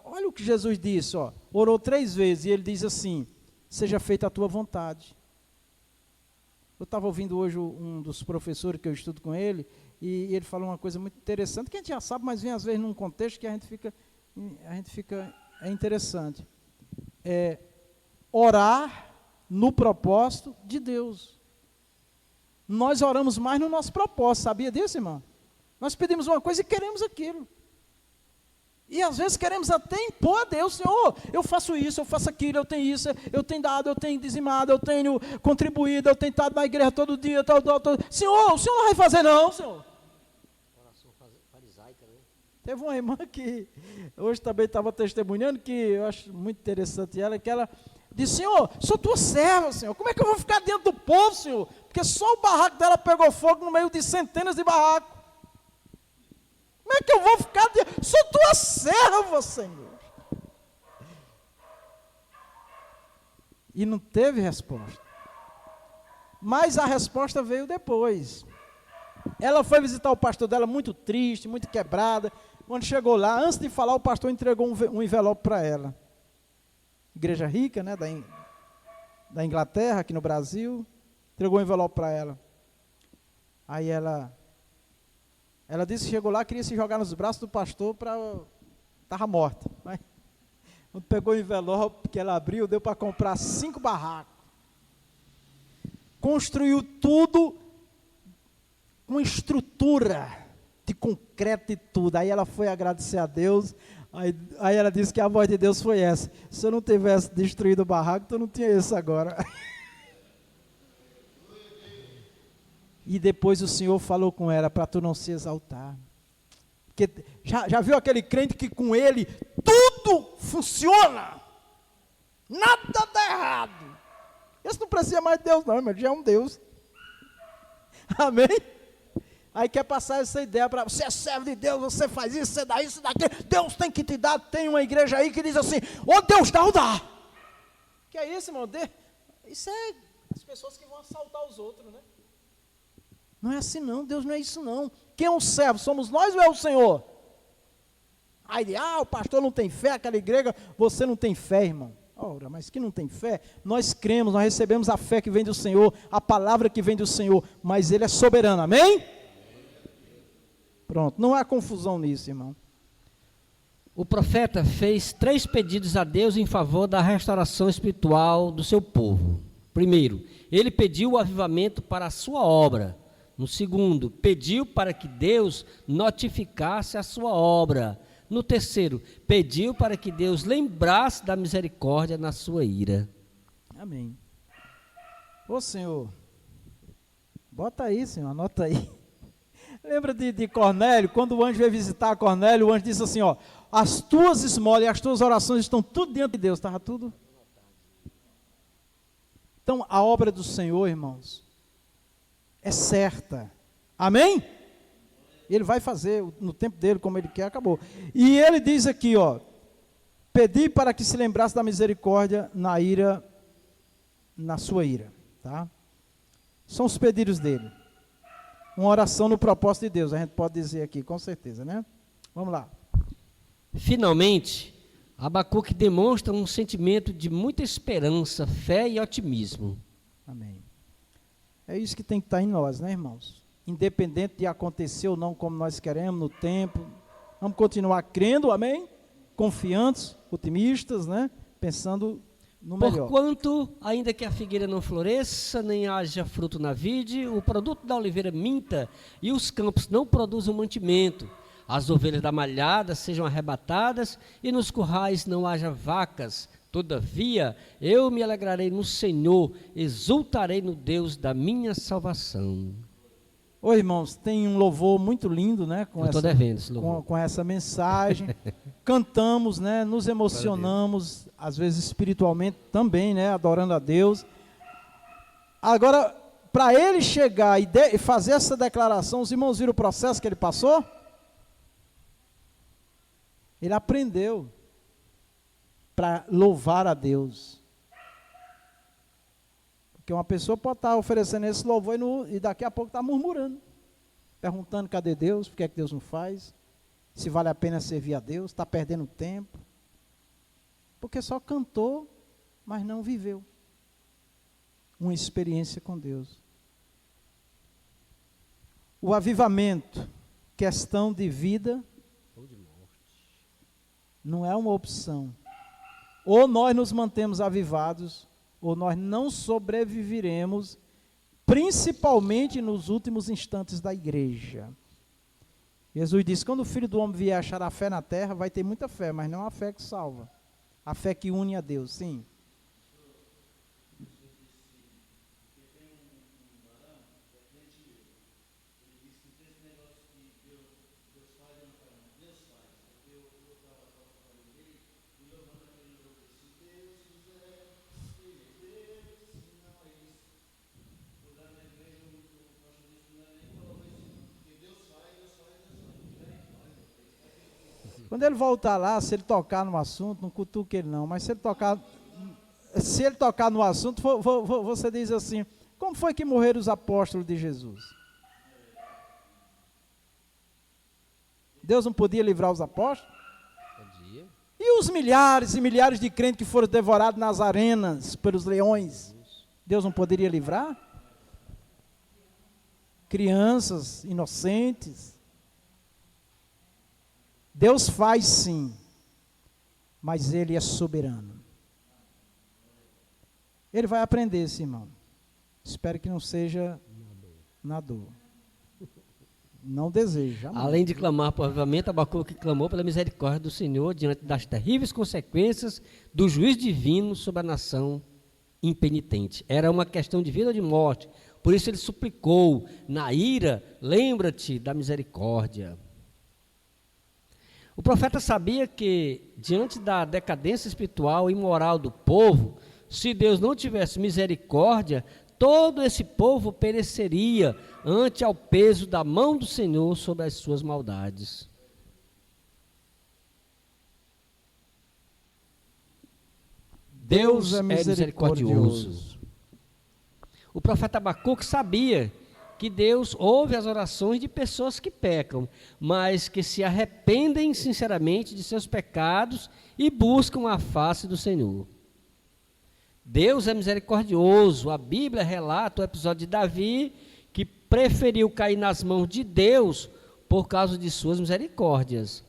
olha o que Jesus disse, ó, orou 3 vezes, e ele diz assim, seja feita a tua vontade. Eu estava ouvindo hoje um dos professores que eu estudo com ele, e ele falou uma coisa muito interessante, que a gente já sabe, mas vem às vezes num contexto que a gente fica é interessante. É orar no propósito de Deus. Nós oramos mais no nosso propósito, sabia disso, irmão? Nós pedimos uma coisa e queremos aquilo. E às vezes queremos até impor a Deus, Senhor, eu faço isso, eu faço aquilo, eu tenho isso, eu tenho dado, eu tenho dizimado, eu tenho contribuído, eu tenho estado na igreja todo dia, Senhor, o Senhor não vai fazer não, Senhor. Oração farisaica, né? Teve uma irmã que hoje também estava testemunhando, que eu acho muito interessante ela, que ela disse, Senhor, sou tua serva, Senhor, como é que eu vou ficar dentro do povo, Senhor? Porque só o barraco dela pegou fogo no meio de centenas de barracos. Como é que eu vou ficar dentro? Sou tua serva, Senhor. E não teve resposta. Mas a resposta veio depois. Ela foi visitar o pastor dela muito triste, muito quebrada. Quando chegou lá, antes de falar, o pastor entregou um envelope para ela. Igreja rica, né, da Inglaterra, aqui no Brasil. Entregou um envelope para ela. Aí ela disse que chegou lá, queria se jogar nos braços do pastor, estava morta. Mas, quando pegou o envelope que ela abriu, deu para comprar 5 barracos. Construiu tudo com estrutura de concreto e tudo. Aí ela foi agradecer a Deus. Aí ela disse que a voz de Deus foi essa. Se eu não tivesse destruído o barraco, tu não tinha isso agora. E depois o Senhor falou com ela, para tu não se exaltar. Porque já viu aquele crente que com ele tudo funciona? Nada dá errado. Esse não precisa mais de Deus não, mas já é um Deus. Amém? Aí quer passar essa ideia para você é servo de Deus, você faz isso, você dá isso, daquilo. Deus tem que te dar. Tem uma igreja aí que diz assim, ô Deus dá ou dá? Que é isso, irmão? Isso é as pessoas que vão assaltar os outros, né? Não é assim não, Deus não é isso não. Quem é um servo? Somos nós ou é o Senhor? Aí, o pastor não tem fé, aquela igreja, você não tem fé, irmão. Ora, mas que não tem fé? Nós cremos, nós recebemos a fé que vem do Senhor, a palavra que vem do Senhor, mas Ele é soberano, amém? Pronto, não há confusão nisso, irmão. O profeta fez 3 pedidos a Deus em favor da restauração espiritual do seu povo. Primeiro, ele pediu o avivamento para a sua obra. No segundo, pediu para que Deus notificasse a sua obra. No terceiro, pediu para que Deus lembrasse da misericórdia na sua ira. Amém. Ô Senhor, bota aí, Senhor, anota aí. Lembra de Cornélio? Quando o anjo veio visitar Cornélio, o anjo disse assim, ó, as tuas esmolas e as tuas orações estão tudo diante de Deus. Estava tudo? Então, a obra do Senhor, irmãos, é certa. Amém? Ele vai fazer no tempo dele, como ele quer, acabou. E ele diz aqui, ó, pedi para que se lembrasse da misericórdia na ira, na sua ira, tá? São os pedidos dele. Uma oração no propósito de Deus, a gente pode dizer aqui, com certeza, né? Vamos lá. Finalmente, Abacuque demonstra um sentimento de muita esperança, fé e otimismo. Amém. É isso que tem que estar em nós, né, irmãos? Independente de acontecer ou não como nós queremos, no tempo, vamos continuar crendo, amém? Confiantes, otimistas, né? Pensando no melhor. Porquanto, ainda que a figueira não floresça, nem haja fruto na vide, o produto da oliveira minta e os campos não produzam mantimento, as ovelhas da malhada sejam arrebatadas e nos currais não haja vacas. Todavia, eu me alegrarei no Senhor, exultarei no Deus da minha salvação. Ô irmãos, tem um louvor muito lindo, né? Eu estou devendo esse louvor. Com essa mensagem. Cantamos, né? Nos emocionamos, às vezes espiritualmente também, né? Adorando a Deus. Agora, para ele chegar e fazer essa declaração, os irmãos viram o processo que ele passou? Ele aprendeu para louvar a Deus. Porque uma pessoa pode estar oferecendo esse louvor e daqui a pouco está murmurando, perguntando cadê Deus, por que é que Deus não faz, se vale a pena servir a Deus, está perdendo tempo. Porque só cantou, mas não viveu uma experiência com Deus. O avivamento, questão de vida, não é uma opção. Ou nós nos mantemos avivados, ou nós não sobreviveremos, principalmente nos últimos instantes da igreja. Jesus disse, quando o Filho do Homem vier achar a fé na terra, vai ter muita fé, mas não a fé que salva. A fé que une a Deus, sim. Quando ele voltar lá, se ele tocar no assunto, não cutuque ele não, mas se ele tocar no assunto, você diz assim, como foi que morreram os apóstolos de Jesus? Deus não podia livrar os apóstolos? Podia. E os milhares e milhares de crentes que foram devorados nas arenas pelos leões? Deus não poderia livrar? Crianças inocentes. Deus faz sim, mas Ele é soberano. Ele vai aprender esse irmão. Espero que não seja na dor. Não deseja. Além de clamar por avivamento, Abacuque clamou pela misericórdia do Senhor diante das terríveis consequências do juízo divino sobre a nação impenitente. Era uma questão de vida ou de morte. Por isso ele suplicou, na ira, lembra-te da misericórdia. O profeta sabia que, diante da decadência espiritual e moral do povo, se Deus não tivesse misericórdia, todo esse povo pereceria ante ao peso da mão do Senhor sobre as suas maldades. Deus é misericordioso. O profeta Abacuque sabia que Deus ouve as orações de pessoas que pecam, mas que se arrependem sinceramente de seus pecados e buscam a face do Senhor. Deus é misericordioso. A Bíblia relata o episódio de Davi, que preferiu cair nas mãos de Deus por causa de suas misericórdias.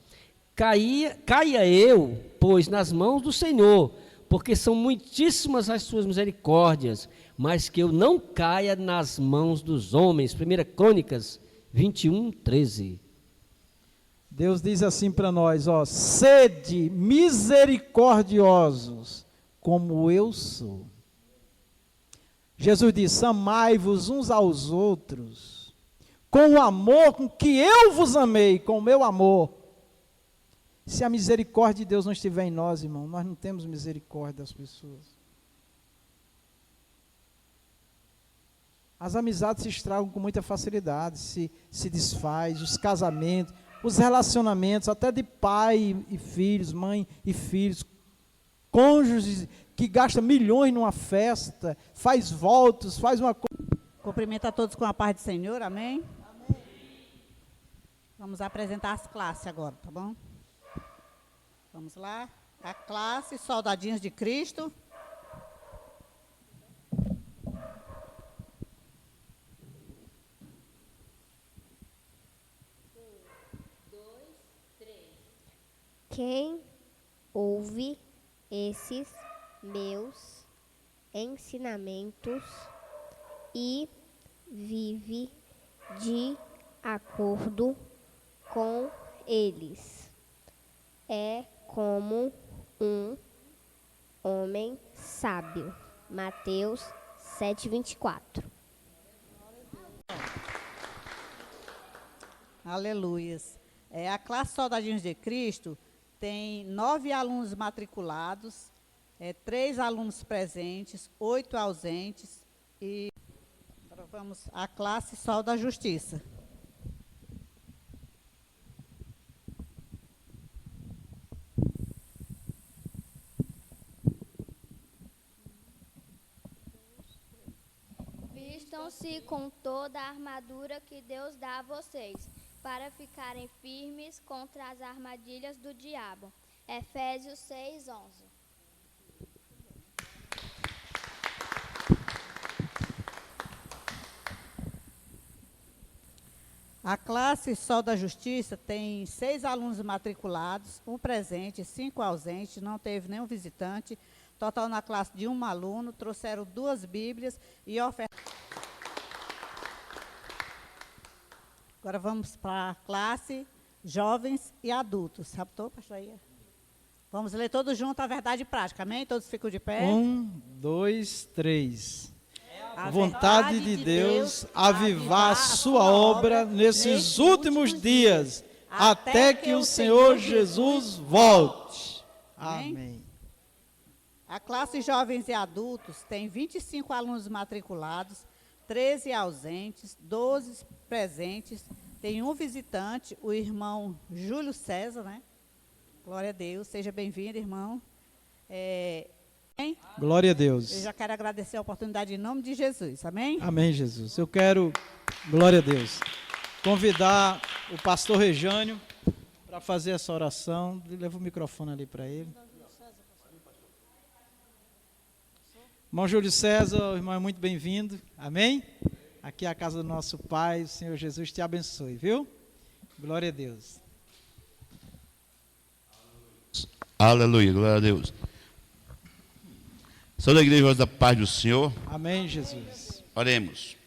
Caia eu, pois, nas mãos do Senhor, porque são muitíssimas as suas misericórdias, mas que eu não caia nas mãos dos homens. 1 Crônicas 21, 13. Deus diz assim para nós, ó, sede misericordiosos, como eu sou. Jesus disse, amai-vos uns aos outros, com o amor com que eu vos amei, com o meu amor. Se a misericórdia de Deus não estiver em nós, irmão, nós não temos misericórdia das pessoas. As amizades se estragam com muita facilidade, se desfaz, os casamentos, os relacionamentos, até de pai e filhos, mãe e filhos, cônjuges que gastam milhões numa festa, faz votos, faz uma coisa. Cumprimento a todos com a paz do Senhor, amém? Amém. Vamos apresentar as classes agora, tá bom? Vamos lá. A classe Soldadinhos de Cristo. Quem ouve esses meus ensinamentos e vive de acordo com eles é como um homem sábio. Mateus 7:24. Aleluias. A classe Soldadinhos de Cristo tem 9 alunos matriculados, 3 alunos presentes, 8 ausentes e agora vamos à classe Sol da Justiça. Vistam-se com toda a armadura que Deus dá a vocês, para ficarem firmes contra as armadilhas do diabo. Efésios 6:11. A classe Sol da Justiça tem 6 alunos matriculados, 1 presente, 5 ausentes, não teve nenhum visitante. Total na classe de 1 aluno, trouxeram 2 Bíblias e ofertaram. Agora vamos para a classe Jovens e Adultos. Raptou, pastor Ia? Vamos ler todos juntos a verdade prática, amém? Todos ficam de pé. 1, 2, 3. A Vontade de Deus avivar a sua obra nesses últimos dias, até que o Senhor Jesus volte. Amém. A classe Jovens e Adultos tem 25 alunos matriculados, 13 ausentes, 12 presentes, tem um visitante, o irmão Júlio César, né? Glória a Deus, seja bem-vindo, irmão. Glória a Deus. Eu já quero agradecer a oportunidade em nome de Jesus, amém? Amém, Jesus. Eu quero, glória a Deus, convidar o pastor Rejânio para fazer essa oração. Leva o microfone ali para ele. Irmão Júlio César, o irmão é muito bem-vindo, amém? Aqui é a casa do nosso Pai, o Senhor Jesus te abençoe, viu? Glória a Deus. Aleluia, glória a Deus. Sou da igreja da paz do Senhor. Amém, Jesus. Oremos.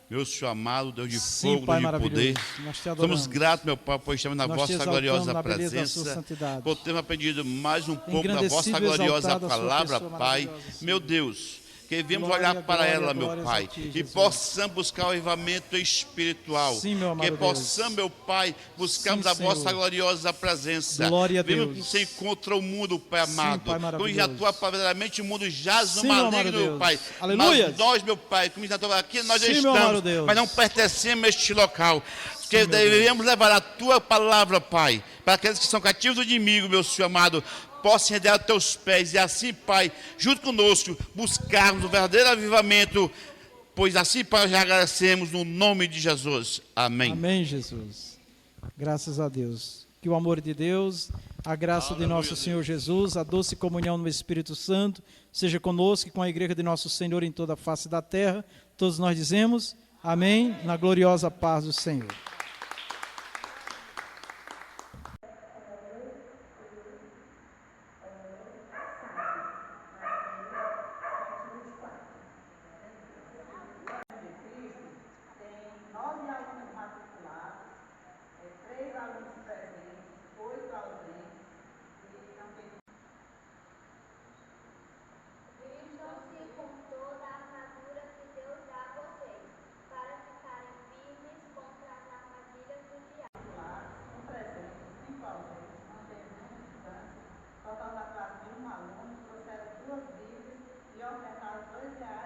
Meu Senhor amado, Deus de Sim, fogo, Pai Deus de poder, nós te adoramos. somos gratos, meu Pai, por estarmos na Nós te vossa exaltamos gloriosa na beleza da sua presença, santidade. por termos aprendido mais um pouco da Engrandecido vossa e gloriosa exaltado a sua palavra, pessoa Pai. maravilhosa, Senhor. Meu Deus, que viemos Glória, olhar para glória, ela, meu glórias Pai, a ti, e Jesus. possamos buscar o avivamento espiritual. Sim, meu amado que Deus. possamos, meu Pai, buscarmos Sim, a vossa Senhor. gloriosa presença. Glória a Vimos Deus. que você encontra o mundo, Pai Sim, amado. Pai Como já maravilhoso. tua verdadeiramente o mundo jaz no Sim, meu amado maligno, meu Deus. Pai. Aleluia. Mas nós, meu Pai, como já estou aqui, nós Sim, meu amado estamos, Deus. mas não pertencemos a este local. Que meu Deus. devemos levar a tua palavra, Pai, para aqueles que são cativos do inimigo, meu Senhor amado, possam render a teus pés e assim, Pai, junto conosco, buscarmos o verdadeiro avivamento, pois assim, Pai, já agradecemos no nome de Jesus. Amém. Amém, Jesus. Graças a Deus. Que o amor de Deus, a graça de Aleluia, nosso Senhor Jesus, a doce comunhão no Espírito Santo, seja conosco e com a igreja de nosso Senhor em toda a face da terra. Todos nós dizemos amém, na gloriosa paz do Senhor. Vistam-se com toda a armadura que Deus dá a vocês, para ficarem firmes contra as armadilhas do diabo. Total na classe de 1 aluno, trouxeram 2 Bíblias e ofertaram R$2